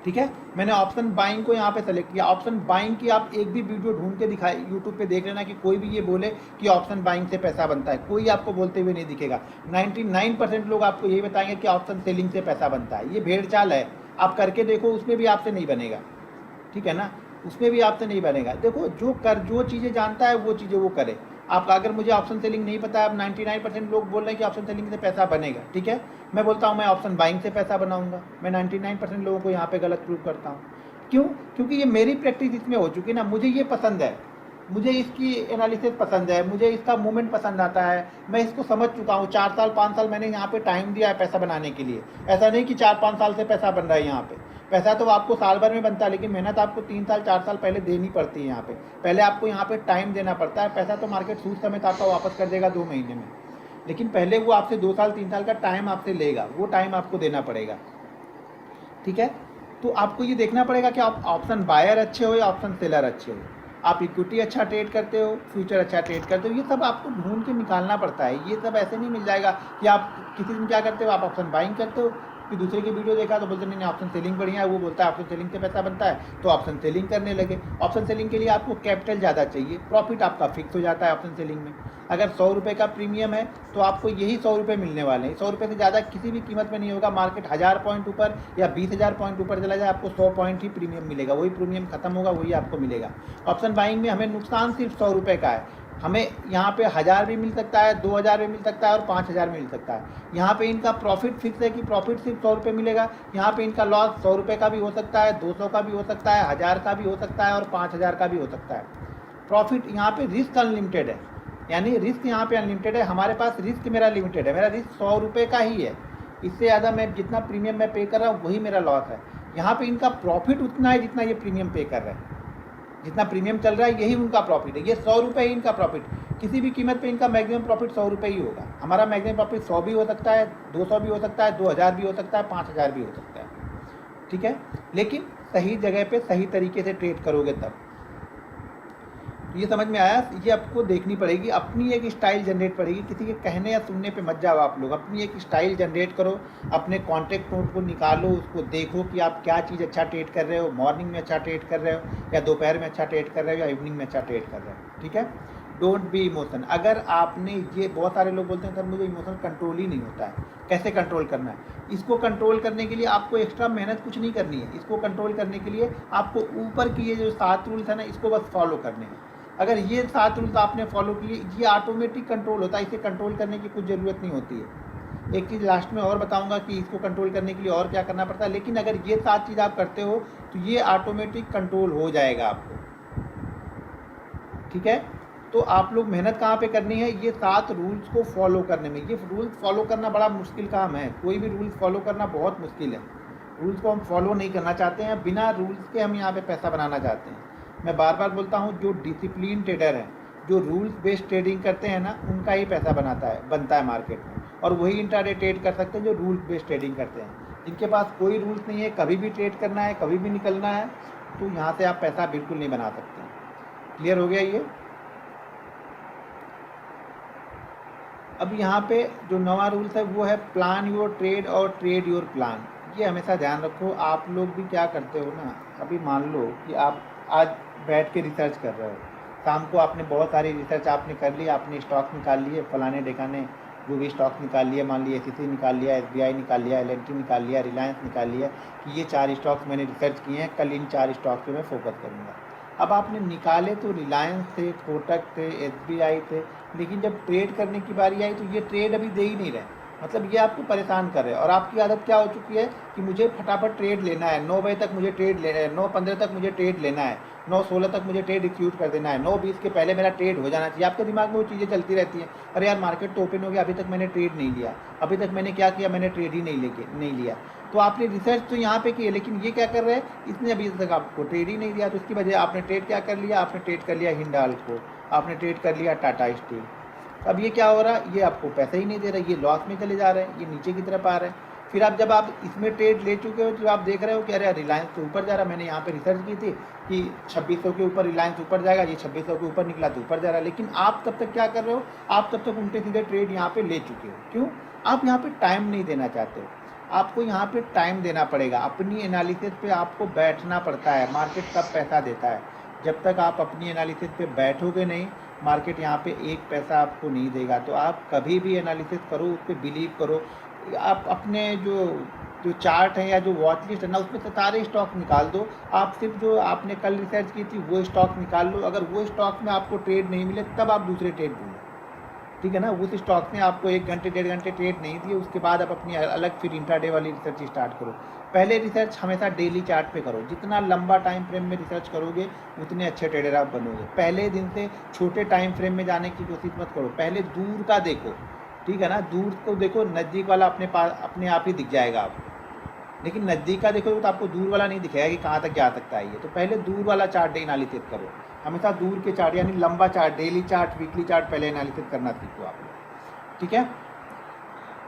ठीक है। मैंने ऑप्शन बाइंग को यहाँ पे सेलेक्ट किया। ऑप्शन बाइंग की आप एक भी वीडियो ढूंढ के दिखाए यूट्यूब पे देख लेना कि कोई भी ये बोले कि ऑप्शन बाइंग से पैसा बनता है, कोई आपको बोलते हुए नहीं दिखेगा। 99% लोग आपको यही बताएंगे कि ऑप्शन सेलिंग से पैसा बनता है। ये भेड़ चाल है, आप करके देखो, उसमें भी आपसे नहीं बनेगा, ठीक है ना, उसमें भी आपसे नहीं बनेगा। देखो जो चीज़ें जानता है वो चीज़ें वो करे। आप अगर मुझे ऑप्शन सेलिंग नहीं पता है, अब 99% लोग बोल रहे हैं कि ऑप्शन सेलिंग से पैसा बनेगा, ठीक है। मैं बोलता हूँ मैं ऑप्शन बाइंग से पैसा बनाऊंगा। मैं 99% लोगों को यहाँ पे गलत प्रूव करता हूँ। क्यों? क्योंकि ये मेरी प्रैक्टिस इसमें हो चुकी है ना, मुझे ये पसंद है, मुझे इसकी एनालिसिस पसंद है, मुझे इसका मूवमेंट पसंद आता है, मैं इसको समझ चुका हूँ। 4 साल 5 साल मैंने यहाँ पे टाइम दिया है पैसा बनाने के लिए। ऐसा नहीं कि 4-5 साल से पैसा बन रहा है। यहाँ पे पैसा तो आपको साल भर में बनता है, लेकिन मेहनत आपको 3 साल 4 साल पहले देनी पड़ती है। यहाँ पे पहले आपको यहाँ पे टाइम देना पड़ता है। पैसा तो मार्केट सूद समेत आपका वापस कर देगा 2 महीने में, लेकिन पहले वो आपसे 2 साल 3 साल का टाइम आपसे लेगा, वो टाइम आपको देना पड़ेगा, ठीक है। तो आपको ये देखना पड़ेगा कि आप ऑप्शन बायर अच्छे हो या ऑप्शन सेलर अच्छे हो। आप इक्विटी अच्छा ट्रेड करते हो, फ्यूचर अच्छा ट्रेड करते हो, ये सब आपको ढूंढ के निकालना पड़ता है। ये सब ऐसे नहीं मिल जाएगा कि आप किसी दिन क्या करते हो, आप ऑप्शन बाइंग करते हो, कि दूसरे की वीडियो देखा तो बोलते नहीं ऑप्शन सेलिंग बढ़िया है, वो बोलता है ऑप्शन सेलिंग से पैसा बनता है, तो ऑप्शन सेलिंग करने लगे। ऑप्शन सेलिंग के लिए आपको कैपिटल ज़्यादा चाहिए, प्रॉफिट आपका फिक्स हो जाता है ऑप्शन सेलिंग में। अगर 100 रुपये का प्रीमियम है तो आपको यही 100 रुपये मिलने वाले हैं। 100 रुपये से ज़्यादा किसी भी कीमत में नहीं होगा। मार्केट 1000 पॉइंट ऊपर या 20,000 पॉइंट ऊपर चला जाए, आपको 100 पॉइंट ही प्रीमियम मिलेगा। वही प्रीमियम खत्म होगा, वही आपको मिलेगा। ऑप्शन बाइंग में हमें नुकसान सिर्फ 100 रुपये का है। हमें यहाँ पे 1000 भी मिल सकता है, 2000 भी मिल सकता है और 5000 मिल सकता है। यहाँ पे इनका प्रॉफिट फिक्स है कि प्रॉफिट सिर्फ 100 रुपये मिलेगा। यहाँ पे इनका लॉस 100 रुपये का भी हो सकता है, 200 का भी हो सकता है, 1000 का भी हो सकता है और 5000 का भी हो सकता है। प्रॉफिट यहाँ पे रिस्क अनलिमिटेड है, यानी रिस्क यहाँ पे अनलिमिटेड है। हमारे पास रिस्क मेरा लिमिटेड है, मेरा रिस्क 100 रुपये का ही है। इससे ज़्यादा मैं जितना प्रीमियम मैं पे कर रहा हूँ वही मेरा लॉस है। यहाँ पे इनका प्रॉफिट उतना है जितना ये प्रीमियम पे कर रहे हैं, जितना प्रीमियम चल रहा है यही उनका प्रॉफिट है। ये 100 रुपये ही इनका प्रॉफिट, किसी भी कीमत पे इनका मैक्सिमम प्रॉफिट 100 रुपये ही होगा। हमारा मैक्सिमम प्रॉफिट 100 भी हो सकता है, 200 भी हो सकता है, 2000 भी हो सकता है, 5000 भी हो सकता है, ठीक है। लेकिन सही जगह पे सही तरीके से ट्रेड करोगे तब। ये समझ में आया? ये आपको देखनी पड़ेगी, अपनी एक स्टाइल जनरेट पड़ेगी, किसी के कहने या सुनने पे मत जाओ आप लोग। अपनी एक स्टाइल जनरेट करो, अपने कॉन्टेक्ट नोट को निकालो, उसको देखो कि आप क्या चीज़ अच्छा ट्रेड कर रहे हो, मॉर्निंग में अच्छा ट्रेड कर रहे हो या दोपहर में अच्छा ट्रेड कर रहे हो या इवनिंग में अच्छा ट्रेड कर रहे हो, ठीक है। Don't be emotion. अगर आपने ये, बहुत सारे लोग बोलते हैं सर मुझे इमोशन कंट्रोल ही नहीं होता है, कैसे कंट्रोल करना है? इसको कंट्रोल करने के लिए आपको एक्स्ट्रा मेहनत कुछ नहीं करनी है। इसको कंट्रोल करने के लिए आपको ऊपर की ये जो 7 रूल्स है ना, इसको बस फॉलो करने हैं। अगर ये 7 रूल्स आपने फॉलो किए, ये ऑटोमेटिक कंट्रोल होता है, इसे कंट्रोल करने की कुछ ज़रूरत नहीं होती है। एक चीज़ लास्ट में और बताऊंगा कि इसको कंट्रोल करने के लिए और क्या करना पड़ता है, लेकिन अगर ये 7 चीज़ आप करते हो तो ये ऑटोमेटिक कंट्रोल हो जाएगा आपको, ठीक है। तो आप लोग मेहनत कहाँ पे करनी है? ये 7 रूल्स को फॉलो करने में। ये रूल्स फॉलो करना बड़ा मुश्किल काम है, कोई भी रूल्स फॉलो करना बहुत मुश्किल है। रूल्स को हम फॉलो नहीं करना चाहते हैं, बिना रूल्स के हम यहाँ पे पैसा बनाना चाहते हैं। मैं बार बार बोलता हूँ, जो डिसिप्लिन ट्रेडर हैं, जो रूल्स बेस्ड ट्रेडिंग करते हैं ना, उनका ही पैसा बनता है मार्केट में, और वही इंट्राडे ट्रेड कर सकते हैं जो रूल्स बेस्ड ट्रेडिंग करते हैं। जिनके पास कोई रूल्स नहीं है, कभी भी ट्रेड करना है, कभी भी निकलना है, तो यहाँ से आप पैसा बिल्कुल नहीं बना सकते। क्लियर हो गया ये? अब यहाँ पे जो नवा रूल्स है वो है प्लान योर ट्रेड और ट्रेड योर प्लान। ये हमेशा ध्यान रखो। आप लोग भी क्या करते हो ना, अभी मान लो कि आप आज बैठ के रिसर्च कर रहे हो, शाम को आपने बहुत सारी रिसर्च आपने कर ली, आपने स्टॉक निकाल लिए, फलाने ढेकाने जो भी स्टॉक निकाल लिए, मान लिया SEC निकाल लिया, SBI निकाल लिया, LNT निकाल लिया, रिलायंस निकाल लिया कि ये 4 स्टॉक्स मैंने रिसर्च किए हैं, कल इन 4 स्टॉक्स पे मैं फोकस करूँगा। अब आपने निकाले तो रिलायंस थे, कोटक थे, SBI थे, लेकिन जब ट्रेड करने की बारी आई तो ये ट्रेड अभी दे ही नहीं रहे। मतलब ये आपको परेशान कर रहे हैं, और आपकी आदत क्या हो चुकी है कि मुझे फटाफट ट्रेड लेना है, 9 बजे तक मुझे ट्रेड लेना है, 9:15 तक मुझे ट्रेड लेना है, 9:16 तक मुझे ट्रेड एग्जीक्यूट कर देना है, 9:20 के पहले मेरा ट्रेड हो जाना चाहिए। आपके दिमाग में वो चीज़ें चलती रहती हैं। अरे यार मार्केट तो ओपन हो गया, अभी तक मैंने ट्रेड नहीं लिया, अभी तक मैंने क्या किया, मैंने ट्रेड ही नहीं लिया। तो आपने रिसर्च तो यहाँ पे की है, लेकिन ये क्या कर रहे हैं, इसने अभी तक आपको ट्रेड ही नहीं दिया। तो इसकी वजह आपने ट्रेड क्या कर लिया, आपने ट्रेड कर लिया हिंडाल्को, आपने ट्रेड कर लिया टाटा स्टील। अब ये क्या हो रहा है, ये आपको पैसा ही नहीं दे रहा, ये लॉस में चले जा रहे हैं, ये नीचे की तरफ आ रहे हैं। फिर आप जब आप इसमें ट्रेड ले चुके हो तो आप देख रहे हो कि अरे रिलायंस तो ऊपर जा रहा है, मैंने यहाँ पे रिसर्च की थी कि 2600 के ऊपर रिलायंस ऊपर जाएगा, ये 2600 के ऊपर निकला तो ऊपर जा रहा है। लेकिन आप तब तक क्या कर रहे हो, आप तब तक उल्टे सीधे ट्रेड यहाँ पे ले चुके हो। क्यों? आप यहाँ पे टाइम नहीं देना चाहते हो। आपको यहाँ पे टाइम देना पड़ेगा, अपनी एनालिसिस पे आपको बैठना पड़ता है। मार्केट तब पैसा देता है, जब तक आप अपनी एनालिसिस पे बैठोगे नहीं, मार्केट यहाँ पे एक पैसा आपको नहीं देगा। तो आप कभी भी एनालिसिस करो, उस पर बिलीव करो। आप अपने जो चार्ट है या जो वॉच लिस्ट है ना, उसमें से सारे स्टॉक निकाल दो। आप सिर्फ जो आपने कल रिसर्च की थी वो स्टॉक निकाल लो। अगर वो स्टॉक में आपको ट्रेड नहीं मिले तब आप दूसरे ट्रेड ढूंढो, ठीक है ना। उस स्टॉक में आपको 1 घंटे 1.5 घंटे ट्रेड नहीं दिए, उसके बाद आप अपनी अलग फिर इंट्राडे वाली रिसर्च स्टार्ट करो। पहले रिसर्च हमेशा डेली चार्ट पे करो। जितना लंबा टाइम फ्रेम में रिसर्च करोगे उतने अच्छे ट्रेडर आप बनोगे। पहले दिन से छोटे टाइम फ्रेम में जाने की कोशिश मत करो, पहले दूर का देखो, ठीक है ना। दूर को देखो, नज़दीक वाला अपने आप ही दिख जाएगा आपको। लेकिन नज़दीक का देखोगे तो आपको दूर वाला नहीं दिखेगा कि कहाँ तक जा सकता है ये। तो पहले दूर वाला चार्ट एनालिसिस करो, हमेशा दूर के चार्ट यानी लंबा chart, daily chart, weekly chart पहले एनालिसिस करना सीखो आप, ठीक है।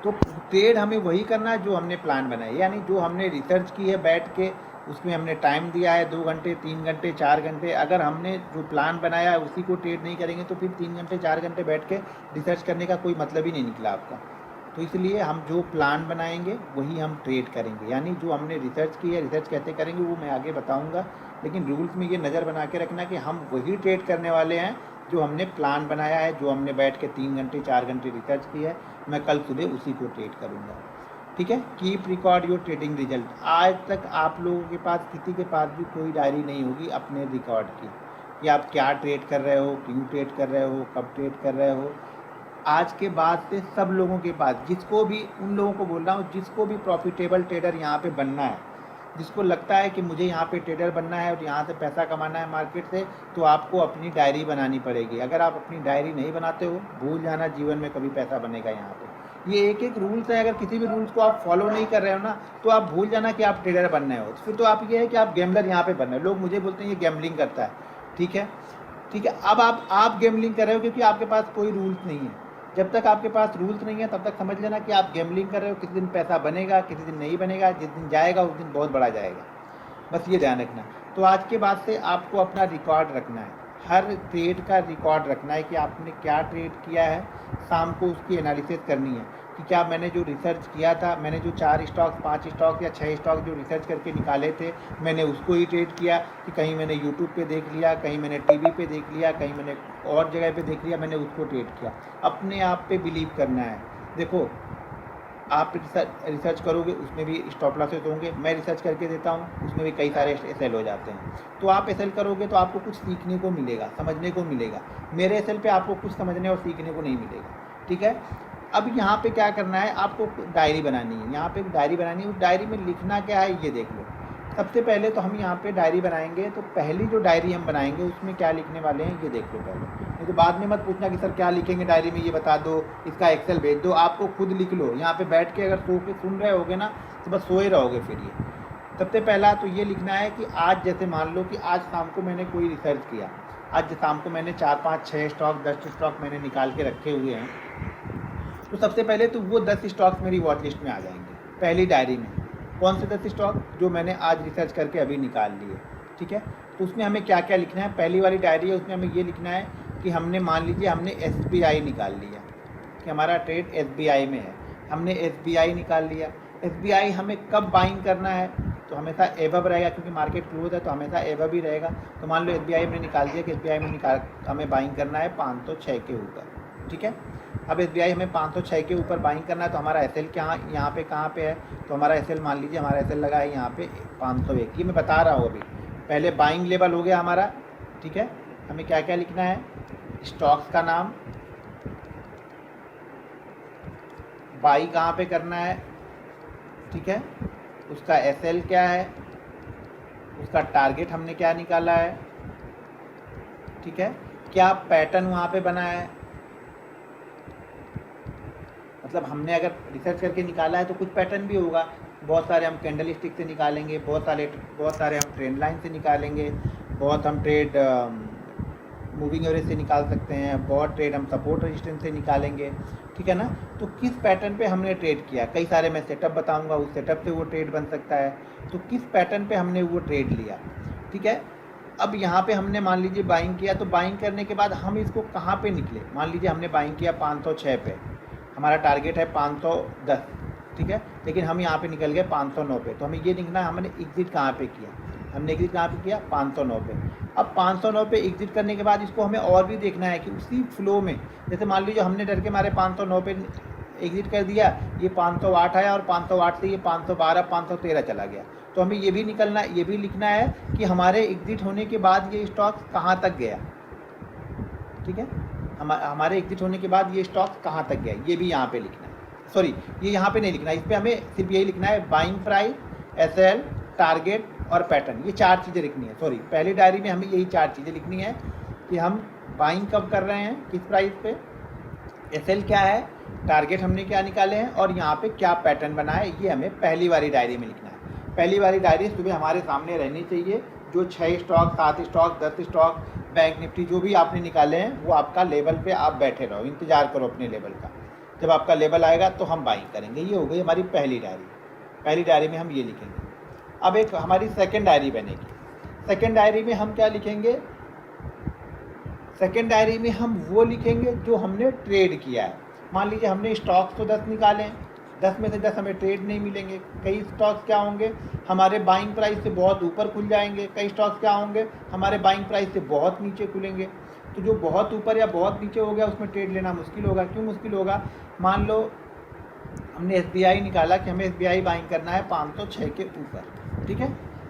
तो ट्रेड हमें वही करना है जो हमने प्लान बनाया, यानी जो हमने रिसर्च की है बैठ के, उसमें हमने टाइम दिया है 2 घंटे 3 घंटे 4 घंटे। अगर हमने जो प्लान बनाया है उसी को ट्रेड नहीं करेंगे तो फिर 3 घंटे 4 घंटे बैठ के रिसर्च करने का कोई मतलब ही नहीं निकला आपका। तो इसलिए हम जो प्लान बनाएंगे वही हम ट्रेड करेंगे, यानी जो हमने रिसर्च की है, रिसर्च कैसे करेंगे वो मैं आगे बताऊंगा। लेकिन रूल्स में ये नज़र बना के रखना कि हम वही ट्रेड करने वाले हैं जो हमने प्लान बनाया है, जो हमने बैठ के 3 घंटे 4 घंटे रिसर्च की है, मैं कल सुबह उसी को ट्रेड करूँगा, ठीक है। Keep record your trading result. आज तक आप लोगों के पास, किसी के पास भी कोई डायरी नहीं होगी अपने रिकॉर्ड की कि आप क्या ट्रेड कर रहे हो, क्यों ट्रेड कर रहे हो, कब ट्रेड कर रहे हो। आज के बाद से सब लोगों के पास, जिसको भी, उन लोगों को बोल रहा हूँ जिसको भी प्रॉफिटेबल ट्रेडर यहाँ पे बनना है, जिसको लगता है कि मुझे यहाँ पे ट्रेडर बनना है और यहाँ से पैसा कमाना है मार्केट से, तो आपको अपनी डायरी बनानी पड़ेगी। अगर आप अपनी डायरी नहीं बनाते हो, भूल जाना जीवन में कभी पैसा बनेगा यहाँ पे। ये एक एक रूल्स है, अगर किसी भी रूल्स को आप फॉलो नहीं कर रहे हो ना, तो आप भूल जाना कि आप ट्रेडर बन रहे हो। फिर तो आप ये है कि आप गैम्बलर यहाँ पे बन रहे हो। लोग मुझे बोलते हैं ये गैम्बलिंग करता है, ठीक है ठीक है। अब आप गैम्बलिंग कर रहे हो क्योंकि आपके पास कोई रूल्स नहीं है। जब तक आपके पास रूल्स नहीं है तब तक समझ लेना कि आप गैम्बलिंग कर रहे हो। किसी दिन पैसा बनेगा, किसी दिन नहीं बनेगा, जिस दिन जाएगा उस दिन बहुत बड़ा जाएगा, बस ये ध्यान रखना। तो आज के बाद से आपको अपना रिकॉर्ड रखना है, हर ट्रेड का रिकॉर्ड रखना है कि आपने क्या ट्रेड किया है। शाम को उसकी एनालिसिस करनी है कि क्या मैंने जो रिसर्च किया था, मैंने जो 4 स्टॉक 5 स्टॉक या 6 स्टॉक जो रिसर्च करके निकाले थे, मैंने उसको ही ट्रेड किया कि कहीं मैंने यूट्यूब पे देख लिया, कहीं मैंने टीवी पे देख लिया, कहीं मैंने और जगह पे देख लिया, मैंने उसको ट्रेड किया। अपने आप पे बिलीव करना है। देखो आप रिसर्च करोगे उसमें भी स्टॉप लॉसेस होंगे, मैं रिसर्च करके देता हूँ उसमें भी कई सारे एसएल हो जाते हैं। तो आप एसएल करोगे तो आपको कुछ सीखने को मिलेगा, समझने को मिलेगा। मेरे एसएल पे आपको कुछ समझने और सीखने को नहीं मिलेगा, ठीक है। अब यहाँ पे क्या करना है, आपको डायरी बनानी है। यहाँ पे एक डायरी बनानी है, उस डायरी में लिखना क्या है ये देख लो। सबसे पहले तो हम यहाँ पे डायरी बनाएंगे, तो पहली जो डायरी हम बनाएंगे उसमें क्या लिखने वाले हैं ये देख लो पहले। नहीं तो बाद में मत पूछना कि सर क्या लिखेंगे डायरी में, ये बता दो, इसका एक्सेल भेज दो। आपको खुद लिख लो। यहाँ पे बैठ के अगर सो के सुन रहे होगे ना तो बस सोए रहोगे फिर। ये सबसे पहला तो ये लिखना है कि आज जैसे मान लो कि आज शाम को मैंने कोई रिसर्च किया, आज शाम को मैंने 4 5 6 स्टॉक 10 स्टॉक मैंने निकाल के रखे हुए हैं। तो सबसे पहले तो वो 10 स्टॉक्स मेरी वॉच लिस्ट में आ जाएंगे पहली डायरी में। कौन से 10 स्टॉक जो मैंने आज रिसर्च करके अभी निकाल लिए, ठीक है। तो उसमें हमें क्या क्या लिखना है, पहली वाली डायरी है उसमें हमें ये लिखना है कि हमने मान लीजिए हमने SBI निकाल लिया, कि हमारा ट्रेड SBI में है, हमने SBI निकाल लिया। SBI हमें कब बाइंग करना है, तो हमेशा एबव रहेगा क्योंकि मार्केट क्लोज है तो हमेशा एबव ही रहेगा। तो मान लो SBI हमने निकाल दिया कि SBI में हमें बाइंग करना है 506 के ऊपर, ठीक है। अब SBI हमें 506 के ऊपर बाइंग करना है, तो हमारा एसएल क्या यहाँ पे कहाँ पे है, तो हमारा एसएल मान लीजिए हमारा एसएल लगा है यहाँ पे 501। ये मैं बता रहा हूँ अभी। पहले बाइंग लेवल हो गया हमारा, ठीक है। हमें क्या क्या लिखना है, स्टॉक्स का नाम, बाई कहाँ पे करना है, ठीक है, उसका एसएल क्या है, उसका टारगेट हमने क्या निकाला है, ठीक है, क्या पैटर्न वहाँ पे बना है। मतलब हमने अगर रिसर्च करके निकाला है तो कुछ पैटर्न भी होगा। बहुत सारे हम कैंडल स्टिक से निकालेंगे, बहुत सारे हम ट्रेंड लाइन से निकालेंगे, बहुत हम ट्रेड मूविंग एवरेज से निकाल सकते हैं, बहुत ट्रेड हम सपोर्ट रेजिस्टेंस से निकालेंगे, ठीक है ना। तो किस पैटर्न पे हमने ट्रेड किया, कई सारे मैं सेटअप बताऊंगा, उस सेटअप से वो ट्रेड बन सकता है। तो किस पैटर्न पे हमने वो ट्रेड लिया, ठीक है। अब यहाँ पे हमने मान लीजिए बाइंग किया, तो बाइंग करने के बाद हम इसको कहाँ पे निकले, मान लीजिए हमने बाइंग किया 506 पे, हमारा टारगेट है 510, ठीक है, लेकिन हम यहाँ पे निकल गए 509 पे। तो हमें ये लिखना है हमने एग्जिट कहाँ पे किया, हमने एग्जिट कहाँ पे किया 509 पे। अब 509 पे एग्जिट करने के बाद इसको हमें और भी देखना है कि उसी फ्लो में, जैसे मान लीजिए हमने डर के मारे 509 पे एग्जिट कर दिया, ये 508 आया और 508 से ये 512 513 चला गया। तो हमें ये भी ये भी लिखना है कि हमारे एग्जिट होने के बाद ये स्टॉक कहाँ तक गया, ठीक है, हमारे एग्जिट होने के बाद ये स्टॉक कहाँ तक गया, ये भी यहाँ पे लिखना है। सॉरी, ये यहाँ पे नहीं लिखना है, इस पर हमें सिर्फ यही लिखना है बाइंग प्राइस, एसएल, टारगेट और पैटर्न, ये 4 चीज़ें लिखनी है। सॉरी, पहली डायरी में हमें यही 4 चीज़ें लिखनी है कि हम बाइंग कब कर रहे हैं, किस प्राइस पे, एसएल क्या है, टारगेट हमने क्या निकाले हैं और यहाँ पे क्या पैटर्न बना है, ये हमें पहली वाली डायरी में लिखना है। पहली वाली डायरी सुबह हमारे सामने रहनी चाहिए। जो 6 stock 7 stock 10 stock bank Nifty जो भी आपने निकाले हैं वो आपका लेवल पे आप बैठे रहो, इंतज़ार करो अपने लेवल का। जब आपका लेवल आएगा तो हम बाइंग करेंगे। ये हो गई हमारी पहली डायरी। पहली डायरी में हम ये लिखेंगे। अब एक हमारी सेकेंड डायरी बनेगी। सेकेंड डायरी में हम क्या लिखेंगे, सेकेंड डायरी में हम वो लिखेंगे जो हमने ट्रेड किया है। मान लीजिए हमने स्टॉक्स तो 10 निकाले, 10 में से 10 हमें ट्रेड नहीं मिलेंगे। कई स्टॉक्स क्या होंगे, हमारे बाइंग प्राइस से बहुत ऊपर खुल जाएंगे। कई स्टॉक्स क्या होंगे, हमारे बाइंग प्राइस से बहुत नीचे खुलेंगे। तो जो बहुत ऊपर या बहुत नीचे हो गया उसमें ट्रेड लेना मुश्किल होगा। क्यों मुश्किल होगा, मान लो हमने SBI निकाला कि हमें SBI बाइंग करना है 506 के ऊपर, ठीक है।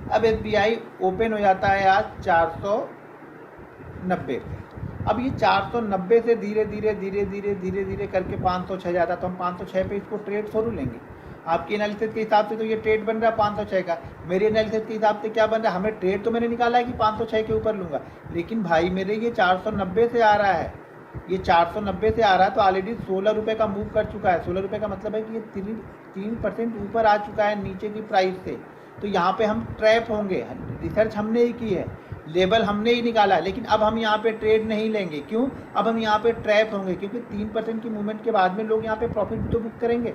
अब SBI ओपन हो जाता है आज 490 पे। अब ये 490 से धीरे धीरे करके 506 जाता, तो हम 506 पे इसको ट्रेड थोड़ू लेंगे। आपकी एनालिसिस के हिसाब से तो ये ट्रेड बन रहा है 506 का, मेरी एनालिसिस के हिसाब से क्या बन रहा है, हमें ट्रेड तो मैंने निकाला है कि 506 के ऊपर लूँगा, लेकिन भाई मेरे ये 490 से आ रहा है। ये 490 से आ रहा है तो ऑलरेडी 16 रुपये का मूव कर चुका है। 16 रुपये का मतलब है कि ये 3% ऊपर आ चुका है नीचे की प्राइस से। तो यहाँ पे हम ट्रैप होंगे। रिसर्च हमने ही की है, लेवल हमने ही निकाला, लेकिन अब हम यहाँ पे ट्रेड नहीं लेंगे। क्यों? अब हम यहाँ पे ट्रैप होंगे, क्योंकि 3% की मूवमेंट के बाद में लोग यहाँ पे प्रॉफिट तो बुक करेंगे।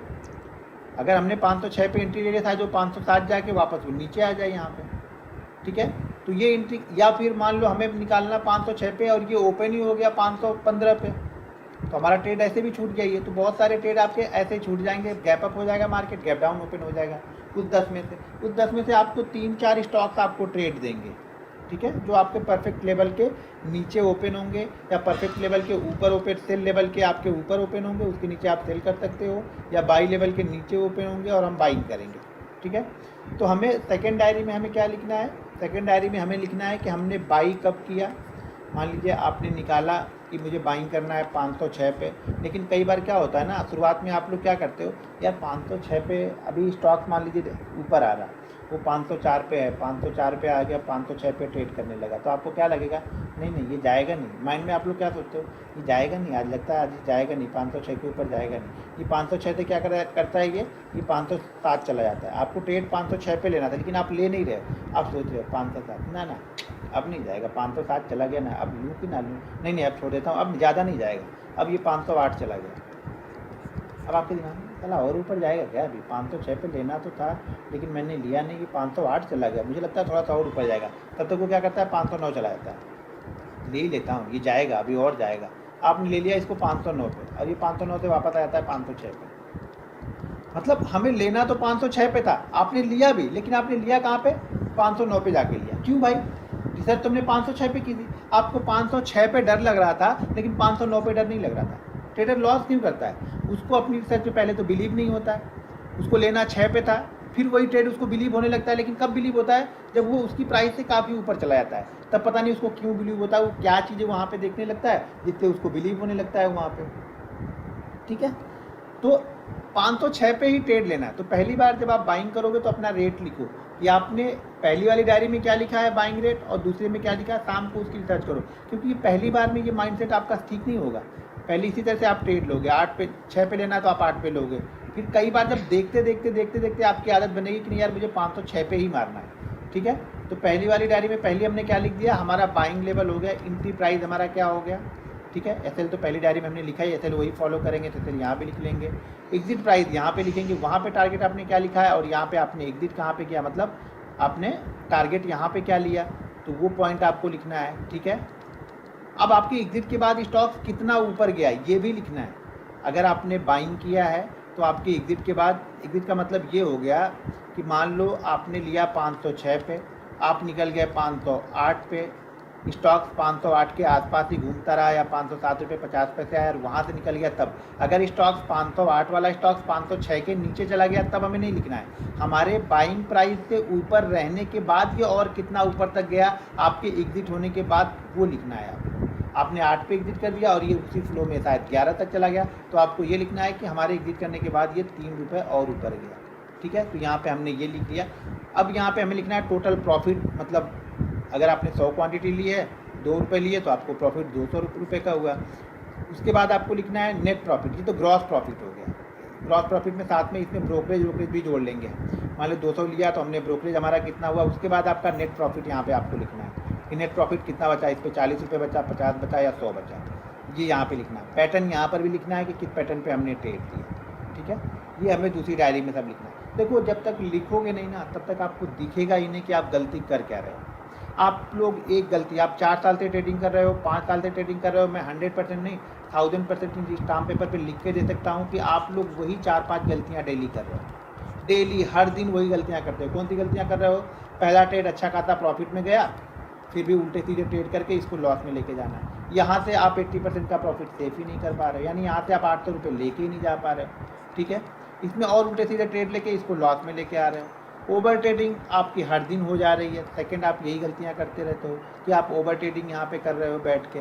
अगर हमने 506 पे एंट्री ले लिया था, जो 507 जाके वापस वो नीचे आ जाए यहाँ पे, ठीक है। तो ये एंट्री, या फिर मान लो हमें निकालना 506 पे और ये ओपन ही हो गया 515 पे, तो हमारा ट्रेड ऐसे भी छूट गया। ये तो बहुत सारे ट्रेड आपके ऐसे छूट जाएंगे। गैप अप हो जाएगा मार्केट, गैप डाउन ओपन हो जाएगा। उस 10 में से आपको 3-4 स्टॉक्स आपको ट्रेड देंगे, ठीक है, जो आपके परफेक्ट लेवल के नीचे ओपन होंगे या परफेक्ट लेवल के ऊपर ओपन, सेल लेवल के आपके ऊपर ओपन होंगे, उसके नीचे आप सेल कर सकते हो, या बाई लेवल के नीचे ओपन होंगे और हम बाइंग करेंगे, ठीक है। तो हमें सेकेंड डायरी में हमें क्या लिखना है? सेकेंड डायरी में हमें लिखना है कि हमने बाई कब किया। मान लीजिए आपने निकाला कि मुझे बाइंग करना है 506 पे, लेकिन कई बार क्या होता है ना, शुरुआत में आप लोग क्या करते हो, यार 506 पे अभी स्टॉक मान लीजिए ऊपर आ रहा है, वो 504 पे है, 504 पे आ गया, 506 पे ट्रेड करने लगा, तो आपको क्या लगेगा? नहीं ये जाएगा नहीं। माइंड में आप लोग क्या सोचते हो? ये जाएगा नहीं, आज लगता है आज जाएगा नहीं, 506 के ऊपर जाएगा नहीं। ये 506 से क्या करता है, ये 507 चला जाता है। आपको ट्रेड 506 पे लेना था, लेकिन आप ले नहीं रहे, आप सोच रहे हो 507, ना अब नहीं जाएगा, 507 चला गया ना, अब लूँ कि ना लूँ, नहीं अब छोड़ देता हूँ, अब ज़्यादा नहीं जाएगा, अब ये 508 चला गया। अब आपके दिमाग में चला और ऊपर जाएगा क्या? अभी 506 पे लेना तो था, लेकिन मैंने लिया नहीं, कि 508 चला गया, मुझे लगता है थोड़ा सा और ऊपर जाएगा। तब तक वो क्या करता है, 509 चला जाता है, ले ही लेता हूँ, ये जाएगा, अभी और जाएगा। आपने ले लिया इसको 509 पे, और ये 509 से वापस आ जाता है 506 पे। मतलब हमें लेना तो 506 पे था, आपने लिया भी, लेकिन आपने लिया कहाँ पे? 509 पे जाके लिया। क्यों भाई? रिसर्च तुमने 506 पे की थी, आपको 506 पे डर लग रहा था, लेकिन 509 पे डर नहीं लग रहा था। ट्रेडर लॉस क्यों करता है? उसको अपनी रिसर्च में पहले तो बिलीव नहीं होता है, उसको लेना 6 पे था, फिर वही ट्रेड उसको बिलीव होने लगता है। लेकिन कब बिलीव होता है? जब वो उसकी प्राइस से काफ़ी ऊपर चला जाता है, तब पता नहीं उसको क्यों बिलीव होता है, वो क्या चीज़ें वहाँ पे देखने लगता है जिससे उसको बिलीव होने लगता है वहाँ पे, ठीक है। तो 506 पे ही ट्रेड लेना है। तो पहली बार जब आप बाइंग करोगे तो अपना रेट लिखो कि आपने पहली वाली डायरी में क्या लिखा है बाइंग रेट, और दूसरे में क्या लिखा है, शाम को उसकी रिसर्च करो, क्योंकि ये पहली बार में ये माइंडसेट आपका ठीक नहीं होगा। पहले इसी तरह से आप ट्रेड लोगे, 6 पे लेना है तो आप 8 पे लोगे, फिर कई बार जब देखते आपकी आदत बनेगी कि नहीं यार मुझे 506 पे ही मारना है, ठीक है। तो पहली वाली डायरी में पहले हमने क्या लिख दिया, हमारा बाइंग लेवल हो गया, एंट्री प्राइस हमारा क्या हो गया, ठीक है। एसएल तो पहली डायरी में हमने लिखा है, एसएल वही फॉलो करेंगे, तो एसएल यहाँ पे लिख लेंगे। एग्जिट प्राइस यहाँ पे लिखेंगे, वहाँ पे टारगेट आपने क्या लिखा है, और यहाँ पे आपने एग्जिट कहाँ पे किया, मतलब आपने टारगेट यहाँ पे क्या लिया, तो वो पॉइंट आपको लिखना है, ठीक है। अब आपके एग्जिट के बाद स्टॉक कितना ऊपर गया ये भी लिखना है। अगर आपने बाइंग किया है तो आपके एग्जिट के बाद, एग्जिट का मतलब ये हो गया कि मान लो आपने लिया 506 पे, आप निकल गए 508 पे, स्टॉक 508 के आसपास ही घूमता रहा, या 507 रुपये 50 पैसे आया और वहाँ से निकल गया, तब अगर स्टॉक 508 वाला स्टॉक 506 के नीचे चला गया तब हमें नहीं लिखना है। हमारे बाइंग प्राइस से ऊपर रहने के बाद ये और कितना ऊपर तक गया आपके एग्जिट होने के बाद, वो लिखना है। आपने 8 पे एग्जिट कर दिया और ये उसी फ्लो में शायद 11 तक चला गया, तो आपको ये लिखना है कि हमारे एग्जिट करने के बाद ये 3 रुपये और ऊपर गया, ठीक है। तो यहाँ पे हमने ये लिख लिया। अब यहाँ पे हमें लिखना है टोटल प्रॉफिट, मतलब अगर आपने 100 क्वांटिटी ली है, 2 रुपये लिए, तो आपको प्रॉफिट 200 रुपये का हुआ। उसके बाद आपको लिखना है नेट प्रॉफिट, ये तो ग्रॉस प्रॉफिट हो गया। ग्रॉस प्रॉफिट में साथ में इसमें ब्रोकरेज भी जोड़ लेंगे। मान लो 200 लिया तो हमने ब्रोकरेज हमारा कितना हुआ, उसके बाद आपका नेट प्रॉफिट यहाँ पे आपको लिखना है कि नेट प्रॉफिट कितना बचा, इस पर 40 रुपये बचा, 50 बचा या 100 बचा, ये यहाँ पे लिखना है। पैटर्न यहाँ पर भी लिखना है कि किस पैटर्न पे हमने ट्रेड किया, ठीक है। ये हमें दूसरी डायरी में सब लिखना है। देखो जब तक लिखोगे नहीं ना, तब तक आपको दिखेगा ही नहीं कि आप गलती कर क्या रहे हो। आप लोग एक गलती, आप 4 साल से ट्रेडिंग कर रहे हो, 5 साल से ट्रेडिंग कर रहे हो, मैं 100% नहीं 1000% स्टाम्प पेपर पे लिख के दे सकता हूँ कि आप लोग वही 4-5 गलतियाँ डेली कर रहे हो। डेली हर दिन वही गलतियाँ करते हो। कौन सी गलतियाँ कर रहे हो? पहला ट्रेड अच्छा खासा प्रॉफिट में गया, फिर भी उल्टे सीधे ट्रेड करके इसको लॉस में लेके जाना है। यहाँ से आप 80% का प्रॉफिट सेफ ही नहीं कर पा रहे हो, यानी यहाँ से आप 800 रुपये लेके ही नहीं जा पा रहे हो, ठीक है। इसमें और उल्टे सीधे ट्रेड लेके इसको लॉस में लेके आ रहे हो। ओवर ट्रेडिंग आपकी हर दिन हो जा रही है। सेकंड, आप यही गलतियां करते रहते हो कि आप ओवर ट्रेडिंग यहाँ पे कर रहे हो बैठ के।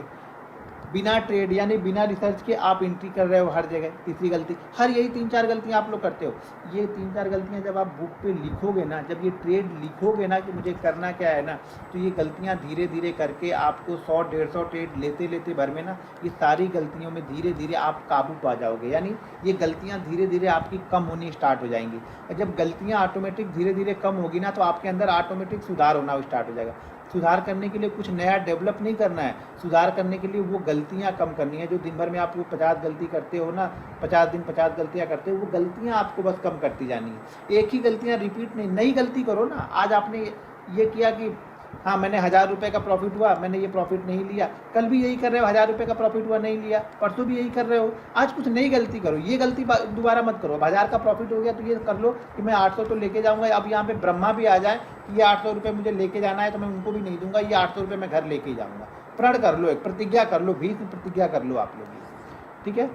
बिना ट्रेड यानी बिना रिसर्च के आप एंट्री कर रहे हो हर जगह। तीसरी गलती, हर यही 3-4 गलतियाँ आप लोग करते हो। ये 3-4 गलतियाँ जब आप बुक पे लिखोगे ना, जब ये ट्रेड लिखोगे ना कि मुझे करना क्या है ना, तो ये गलतियाँ धीरे धीरे करके आपको 100-150 ट्रेड लेते लेते भर में ना, ये सारी गलतियों में धीरे धीरे आप काबू पा जाओगे। यानी ये गलतियाँ धीरे धीरे आपकी कम होनी स्टार्ट हो जाएंगी। और जब गलतियाँ ऑटोमेटिक धीरे धीरे कम होगी ना, तो आपके अंदर ऑटोमेटिक सुधार होना स्टार्ट हो जाएगा। सुधार करने के लिए कुछ नया डेवलप नहीं करना है, सुधार करने के लिए वो गलतियां कम करनी है। जो दिन भर में आप वो 50 गलती करते हो ना, 50 दिन 50 गलतियां करते हो, वो गलतियां आपको बस कम करती जानी है। एक ही गलतियां रिपीट नहीं, नई गलती करो ना। आज आपने ये किया कि हाँ मैंने 1000 रुपये का प्रॉफिट हुआ, मैंने ये प्रॉफिट नहीं लिया, कल भी यही कर रहे हो, 1000 रुपये का प्रॉफिट हुआ नहीं लिया, परसों भी यही कर रहे हो। आज कुछ नई गलती करो, ये गलती दोबारा मत करो। 1000 का प्रॉफिट हो गया तो ये कर लो कि मैं 800 तो लेके जाऊँगा। अब यहाँ पे ब्रह्मा भी आ जाए कि ये 800 रुपये मुझे लेके जाना है, तो मैं उनको भी नहीं दूंगा, ये 800 रुपये मैं घर लेके ही जाऊँगा। प्रण कर लो, एक प्रतिज्ञा कर लो, भीष्म प्रतिज्ञा कर लो आप लोग, ठीक है।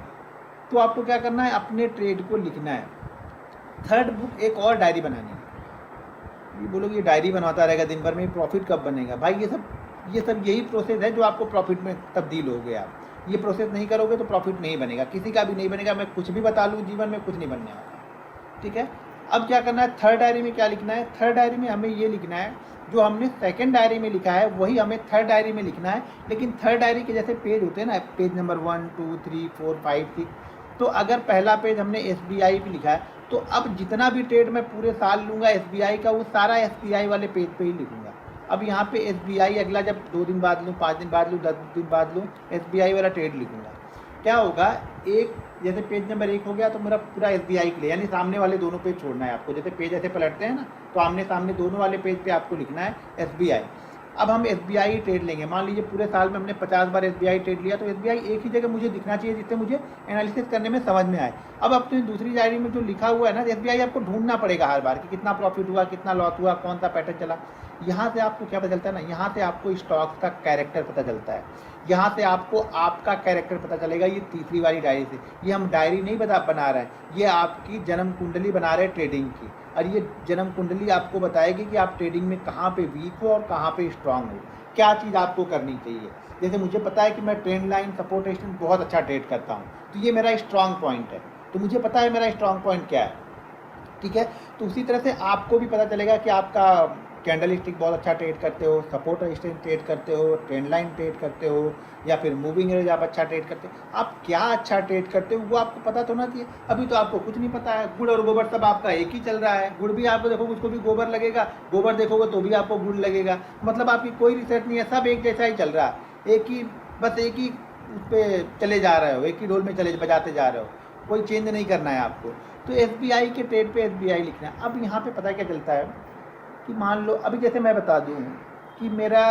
तो आपको क्या करना है, अपने ट्रेड को लिखना है। थर्ड बुक, एक और डायरी बनानी है। ये बोलोगे ये डायरी बनवाता रहेगा दिन भर में, प्रॉफिट कब बनेगा? भाई ये सब यही प्रोसेस है जो आपको प्रॉफिट में तब्दील हो गया। आप ये प्रोसेस नहीं करोगे तो प्रॉफिट नहीं बनेगा, किसी का भी नहीं बनेगा। मैं कुछ भी बता लूँ, जीवन में कुछ नहीं बनने वाला, ठीक है। अब क्या करना है, थर्ड डायरी में क्या लिखना है? थर्ड डायरी में हमें ये लिखना है जो हमने सेकंड डायरी में लिखा है, वही हमें थर्ड डायरी में लिखना है। लेकिन थर्ड डायरी के जैसे पेज होते हैं ना, पेज नंबर 1, 2, 3, 4, 5, 6, तो अगर पहला पेज हमने SBI पे लिखा है, तो अब जितना भी ट्रेड मैं पूरे साल लूँगा SBI का, वो सारा SBI वाले पेज पे ही लिखूँगा। अब यहाँ पे SBI अगला जब 2 दिन बाद लूँ, 5 दिन बाद लूँ, 10 दिन बाद लूँ, SBI वाला ट्रेड लिखूँगा। क्या होगा, एक जैसे पेज नंबर 1 हो गया तो मेरा पूरा SBI के लिए, यानी सामने वाले दोनों पेज छोड़ना है आपको। जैसे पेज ऐसे पलटते हैं ना, तो आमने सामने दोनों वाले पेज पे आपको लिखना है SBI। अब हम SBI ट्रेड लेंगे, मान लीजिए पूरे साल में हमने 50 बार SBI ट्रेड लिया, तो SBI एक ही जगह मुझे दिखना चाहिए जिससे मुझे एनालिसिस करने में समझ में आए। अब अपनी दूसरी डायरी में जो लिखा हुआ है ना, SBI आपको ढूंढना पड़ेगा हर बार कि कितना प्रॉफिट हुआ, कितना लॉस हुआ, कौन सा पैटर्न चला। यहाँ से आपको क्या पता चलता है ना, यहाँ से आपको स्टॉक्स का कैरेक्टर पता चलता है, यहाँ से आपको आपका कैरेक्टर पता चलेगा। ये तीसरी वाली डायरी से, ये हम डायरी नहीं बना रहे हैं, ये आपकी जन्म कुंडली बना रहे हैं ट्रेडिंग की। और ये जन्म कुंडली आपको बताएगी कि आप ट्रेडिंग में कहाँ पे वीक हो और कहाँ पे स्ट्रांग हो, क्या चीज़ आपको करनी चाहिए। जैसे मुझे पता है कि मैं ट्रेंड लाइन, सपोर्ट रेजिस्टेंस बहुत अच्छा ट्रेड करता हूँ, तो ये मेरा स्ट्रांग पॉइंट है, तो मुझे पता है मेरा स्ट्रांग पॉइंट क्या है, ठीक है। तो उसी तरह से आपको भी पता चलेगा कि आपका कैंडल स्टिक बहुत अच्छा ट्रेड करते हो, सपोर्ट रेजिस्टेंस ट्रेड करते हो, ट्रेंड लाइन ट्रेड करते हो, या फिर मूविंग एवरेज आप अच्छा ट्रेड करते हो। आप क्या अच्छा ट्रेड करते हो वो आपको पता तो होना चाहिए। अभी तो आपको कुछ नहीं पता है, गुड़ और गोबर सब आपका एक ही चल रहा है। गुड़ भी आप देखोगे उसको भी गोबर लगेगा, गोबर देखोगे तो भी आपको गुड़ लगेगा, मतलब आपकी कोई रिसर्च नहीं है, सब एक जैसा ही चल रहा है, एक ही उस पर चले जा रहे हो, एक ही ढोल में चले बजाते जा रहे हो, कोई चेंज नहीं करना है आपको। तो SBI के ट्रेड पे SBI लिखना है। अब यहाँ पे पता क्या चलता है कि मान लो अभी जैसे मैं बता दूँ कि मेरा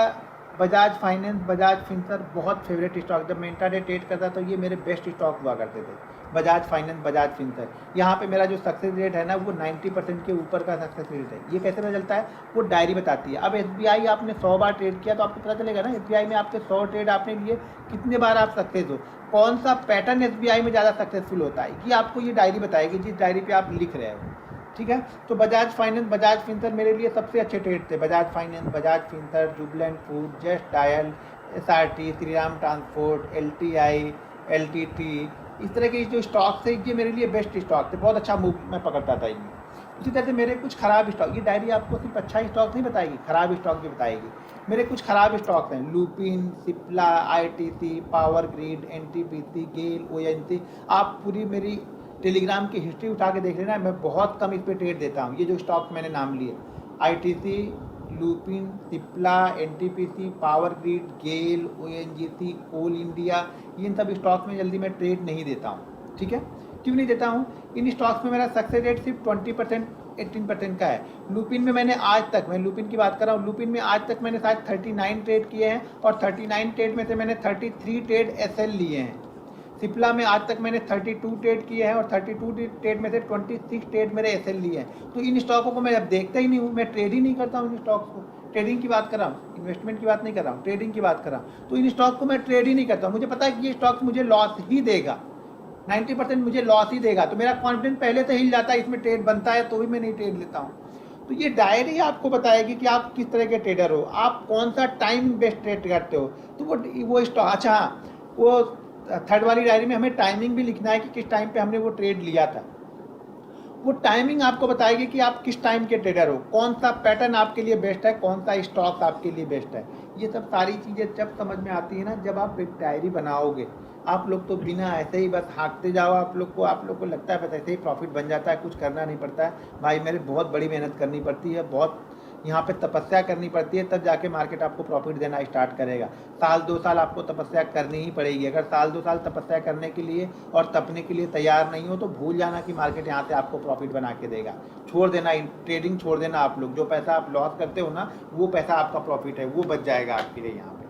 बजाज फाइनेंस, बजाज फिनसर्व बहुत फेवरेट स्टॉक, जब मैं इंट्राडे ट्रेड करता तो ये मेरे बेस्ट स्टॉक हुआ करते थे, बजाज फाइनेंस, बजाज फिनसर्व। यहाँ पे मेरा जो सक्सेस रेट है ना, वो 90% के ऊपर का सक्सेस रेट है। ये कैसे पता चलता है, वो डायरी बताती है। अब SBI आपने 100 बार ट्रेड किया तो आपको पता चलेगा ना, SBI में आपके 100 ट्रेड आपने लिए, कितने बार आप सक्सेस हो, कौन सा पैटर्न SBI में ज़्यादा सक्सेसफुल होता है, ये आपको ये डायरी बताएगी, जिस डायरी पर आप लिख रहे हो, ठीक है। तो बजाज फाइनेंस, बजाज फिनसर्व मेरे लिए सबसे अच्छे ट्रेड थे। Bajaj finance, Bajaj Finserv, Jubilant food, just dial, SRT, Shriram transport, LTI, LTT, इस तरह के जो स्टॉक थे ये मेरे लिए बेस्ट स्टॉक थे, बहुत अच्छा मूव मैं पकड़ता था इनमें। उसी तरह से मेरे कुछ ख़राब स्टॉक, ये डायरी आपको सिर्फ अच्छा स्टॉक नहीं बताएगी, ख़राब स्टॉक भी बताएगी। मेरे कुछ ख़राब स्टॉक हैं, Lupin, Cipla, ITC, power grid, NTPC, गेल, ONGC। आप पूरी मेरी टेलीग्राम की हिस्ट्री उठा के देख लेना, मैं बहुत कम इस पर ट्रेड देता हूँ। ये जो स्टॉक मैंने नाम लिए, ITC, Lupin, Cipla, NTPC, Power Grid, GAIL, ONGC, Coal India, इन सब स्टॉक्स में जल्दी मैं ट्रेड नहीं देता हूँ, ठीक है। क्यों नहीं देता हूँ, इन स्टॉक्स में मेरा सक्सेस रेट सिर्फ 20%, 18% का है। लुपिन में मैंने आज तक, मैं लुपिन की बात कर रहा हूँ, लुपिन में आज तक मैंने शायद 39 ट्रेड किए हैं, और 39 ट्रेड में से मैंने 33 ट्रेड SL लिए हैं। सिप्ला में आज तक मैंने 32 ट्रेड किए हैं, और 32 ट्रेड में से 26 ट्रेड मेरे SL लिए हैं। तो इन स्टॉकों को मैं अब देखता ही नहीं हूँ, मैं ट्रेड ही नहीं करता हूँ इन स्टॉक्स को। ट्रेडिंग की बात कर रहा हूँ, इन्वेस्टमेंट की बात नहीं कर रहा हूँ, ट्रेडिंग की बात कर रहा हूँ। तो इन स्टॉक को मैं ट्रेड ही नहीं करता हूँ, मुझे पता है कि ये स्टॉक्स मुझे लॉस ही देगा, 90% मुझे लॉस ही देगा। तो मेरा कॉन्फिडेंस पहले से हिल जाता है, इसमें ट्रेड बनता है तो भी मैं नहीं ट्रेड लेता हूँ। तो ये डायरी आपको बताएगी कि आप किस तरह के ट्रेडर हो, आप कौन सा टाइम बेस्ट ट्रेड करते हो। तो वो स्टॉक, अच्छा वो थर्ड वाली डायरी में हमें टाइमिंग भी लिखना है कि किस टाइम पे हमने वो ट्रेड लिया था। वो टाइमिंग आपको बताएगी कि आप किस टाइम के ट्रेडर हो, कौन सा पैटर्न आपके लिए बेस्ट है, कौन सा स्टॉक आपके लिए बेस्ट है। ये सब सारी चीज़ें जब समझ में आती है ना, जब आप एक डायरी बनाओगे। आप लोग तो बिना ऐसे ही बस हाँकते जाओ, आप लोग को लगता है बस ऐसे ही प्रॉफिट बन जाता है, कुछ करना नहीं पड़ता है। भाई मेरे बहुत बड़ी मेहनत करनी पड़ती है, बहुत यहाँ पे तपस्या करनी पड़ती है, तब जाके मार्केट आपको प्रॉफिट देना स्टार्ट करेगा। साल 2 साल आपको तपस्या करनी ही पड़ेगी। अगर साल 2 साल तपस्या करने के लिए और तपने के लिए तैयार नहीं हो तो भूल जाना कि मार्केट यहाँ से आपको प्रॉफिट बना के देगा। छोड़ देना, ट्रेडिंग छोड़ देना। आप लोग जो पैसा आप लॉस करते हो ना, वो पैसा आपका प्रॉफिट है, वो बच जाएगा आपके लिए यहाँ पे।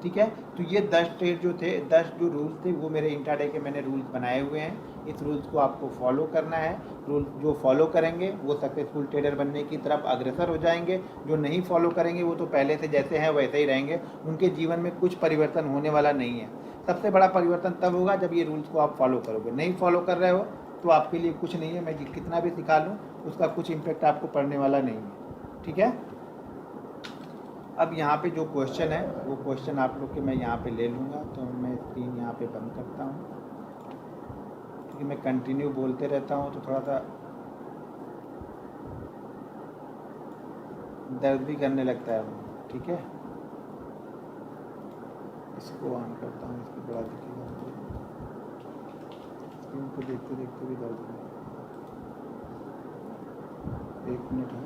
ठीक है, तो ये 10 ट्रेड जो थे, 10 जो रूल्स थे, वो मेरे इंट्राडे के मैंने रूल्स बनाए हुए हैं। इस रूल्स को आपको फॉलो करना है। रूल्स जो फॉलो करेंगे वो सक्सेसफुल ट्रेडर बनने की तरफ अग्रसर हो जाएंगे। जो नहीं फॉलो करेंगे वो तो पहले से जैसे हैं वैसे ही रहेंगे, उनके जीवन में कुछ परिवर्तन होने वाला नहीं है। सबसे बड़ा परिवर्तन तब होगा जब ये रूल्स को आप फॉलो करोगे। नहीं फॉलो कर रहे हो तो आपके लिए कुछ नहीं है, मैं कितना भी सिखा लूँ उसका कुछ इम्पेक्ट आपको पड़ने वाला नहीं है। ठीक है, अब यहाँ पे जो क्वेश्चन है वो क्वेश्चन आप लोग के मैं यहाँ पे ले लूँगा। तो मैं स्क्रीन यहाँ पे बंद करता हूँ, क्योंकि मैं कंटिन्यू बोलते रहता हूँ तो थोड़ा सा दर्द भी करने लगता है। ठीक है, इसको ऑन करता हूँ, इसको बड़ा दिखेगा, स्क्रीन को देखते देखते भी दर्द होगा। 1 मिनट है।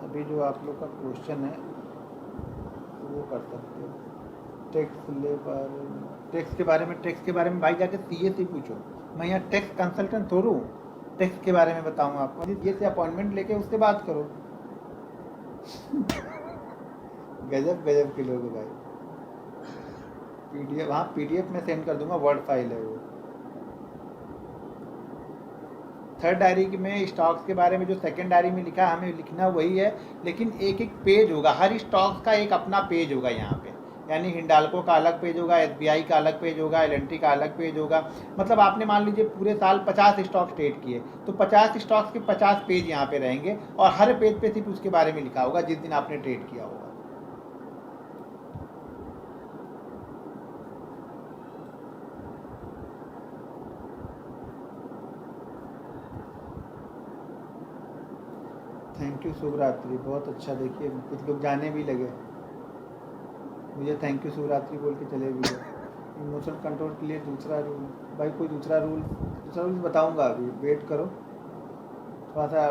अभी जो आप लोग का क्वेश्चन है वो कर सकते हो। टैक्स के बारे में भाई जाके सीए से पूछो। मैं यहाँ टैक्स कंसल्टेंट थोड़ा हूँ, टैक्स के बारे में बताऊँगा आपको। ये से अपॉइंटमेंट लेके उससे बात करो। गजब गजब के लोग भाई। पीडीएफ, हाँ पीडीएफ में सेंड कर दूंगा, वर्ड फाइल है वो। थर्ड डायरी में स्टॉक्स के बारे में जो सेकंड डायरी में लिखा है हमें लिखना वही है, लेकिन एक एक पेज होगा। हर स्टॉक्स का एक अपना पेज होगा यहाँ पे। यानी हिंडाल्को का अलग पेज होगा, एसबीआई का अलग पेज होगा, एलएनटी का अलग पेज होगा। मतलब आपने मान लीजिए पूरे साल 50 स्टॉक्स ट्रेड किए तो 50 स्टॉक्स के 50 पेज यहाँ पे रहेंगे, और हर पेज पे सिर्फ उसके बारे में लिखा होगा जिस दिन आपने ट्रेड किया होगा। थैंक यू शुभरात्रि, बहुत अच्छा। देखिए कुछ लोग जाने भी लगे, मुझे थैंक यू शुभरात्रि बोल के चले भी गए। इमोशन कंट्रोल के लिए दूसरा रूल, भाई कोई दूसरा रूल बताऊंगा, अभी वेट करो थोड़ा सा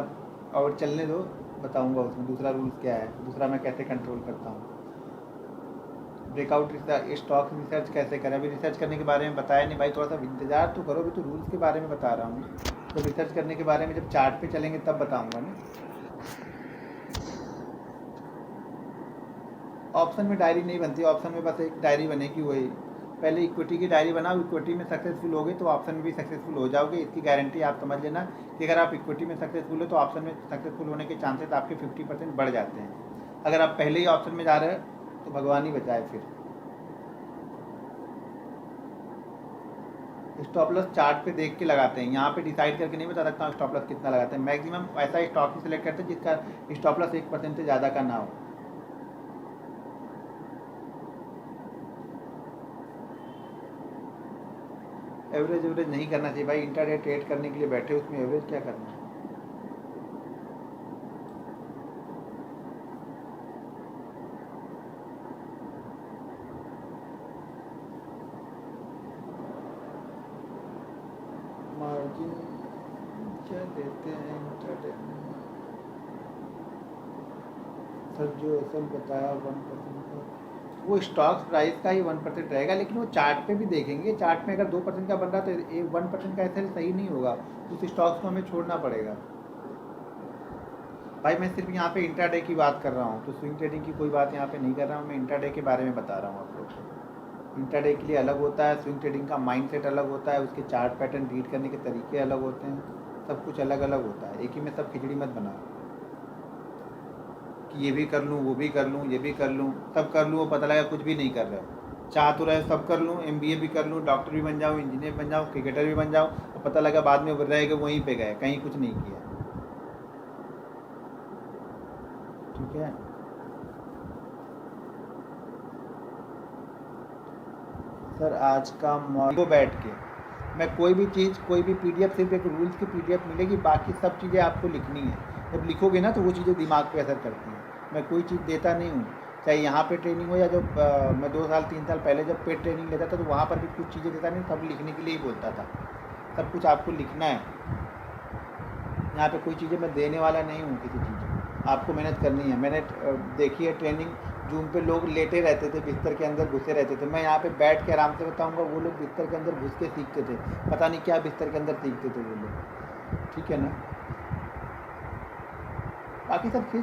और चलने दो, बताऊंगा उसमें दूसरा रूल क्या है, दूसरा मैं कैसे कंट्रोल करता हूँ। ब्रेकआउट स्टॉक रिसर्च कैसे करें, अभी रिसर्च करने के बारे में बताया नहीं भाई, थोड़ा सा इंतजार तो करो, अभी तो रूल्स के बारे में बता रहा हूँ। तो रिसर्च करने के बारे में जब चार्ट पे चलेंगे तब बताऊँगा ना। ऑप्शन में डायरी नहीं बनती, ऑप्शन में बस एक डायरी बनेगी, वही पहले इक्विटी की डायरी बनाओ। इक्विटी में सक्सेसफुल होगे तो ऑप्शन में भी सक्सेसफुल हो जाओगे। इसकी गारंटी आप समझ लेना कि अगर आप इक्विटी में सक्सेसफुल हो तो ऑप्शन में सक्सेसफुल होने के चांसेस आपके 50% बढ़ जाते हैं। अगर आप पहले ही ऑप्शन में जा रहे हो तो भगवान ही बचाए। फिर स्टॉप लॉस चार्ट पे देख के लगाते हैं, यहाँ पे डिसाइड करके नहीं बता सकता हूँ स्टॉप लॉस कितना लगाते हैं। मैक्सिमम ऐसा स्टॉक ही सिलेक्ट करते हैं जिसका स्टॉप लॉस 1% से ज़्यादा का ना हो। एवरेज नहीं करना चाहिए भाई, इंट्राडे ट्रेड करने के लिए बैठे उसमें एवरेज क्या करना है। मार्जिन क्या देते हैं इंट्राडे में, सर जो असल बताया 1% का, वो स्टॉक्स प्राइस का ही 1% रहेगा, लेकिन वो चार्ट पे भी देखेंगे। चार्ट में अगर 2% का बन रहा तो 1% का ऐसे सही नहीं होगा, उस स्टॉक्स को हमें छोड़ना पड़ेगा। भाई मैं सिर्फ यहाँ पे इंट्राडे की बात कर रहा हूँ, तो स्विंग ट्रेडिंग की कोई बात यहाँ पे नहीं कर रहा हूँ, मैं इंट्राडे के बारे में बता रहा हूँ आप लोग को। इंट्राडे के लिए अलग होता है, स्विंग ट्रेडिंग का माइंडसेट अलग होता है, उसके चार्ट पैटर्न रीड करने के तरीके अलग होते हैं, सब कुछ अलग अलग होता है। एक ही में सब खिचड़ी मत बनाओ कि ये भी कर लूँ, वो भी कर लूँ, ये भी कर लूँ, सब कर लूँ, वो पता लगा कुछ भी नहीं कर रहे हो। चाह तो रहे सब कर लूँ, MBA भी कर लूँ, डॉक्टर भी बन जाऊँ, इंजीनियर बन जाऊँ, क्रिकेटर भी बन जाऊँ, और पता लगा बाद में रह गए वहीं पे गए, कहीं कुछ नहीं किया। ठीक है, सर आज का मॉर्निंग को बैठ के मैं कोई भी चीज़, कोई भी PDF, सिर्फ एक रूल्स की PDF मिलेगी, बाकी सब चीज़ें आपको लिखनी है। जब लिखोगे ना तो वो चीज़ें दिमाग पे असर करती हैं। मैं कोई चीज़ देता नहीं हूँ, चाहे यहाँ पे ट्रेनिंग हो या जो मैं 2 साल 3 साल पहले जब पेड ट्रेनिंग लेता था तो वहाँ पर भी कुछ चीज़ें देता नहीं, सब लिखने के लिए ही बोलता था। सब कुछ आपको लिखना है। यहाँ पे कोई चीज़ें मैं देने वाला नहीं हूँ किसी चीज़ की, आपको मेहनत करनी है। मैंने देखी है ट्रेनिंग, जूम पे लोग लेटे रहते थे, बिस्तर के अंदर घुसे रहते थे, मैं यहाँ पे बैठ के आराम से बताऊँगा, वो लोग बिस्तर के अंदर घुस के सीखते थे, पता नहीं क्या बिस्तर के अंदर सीखते थे वो लोग। ठीक है ना, बाकी सब फिर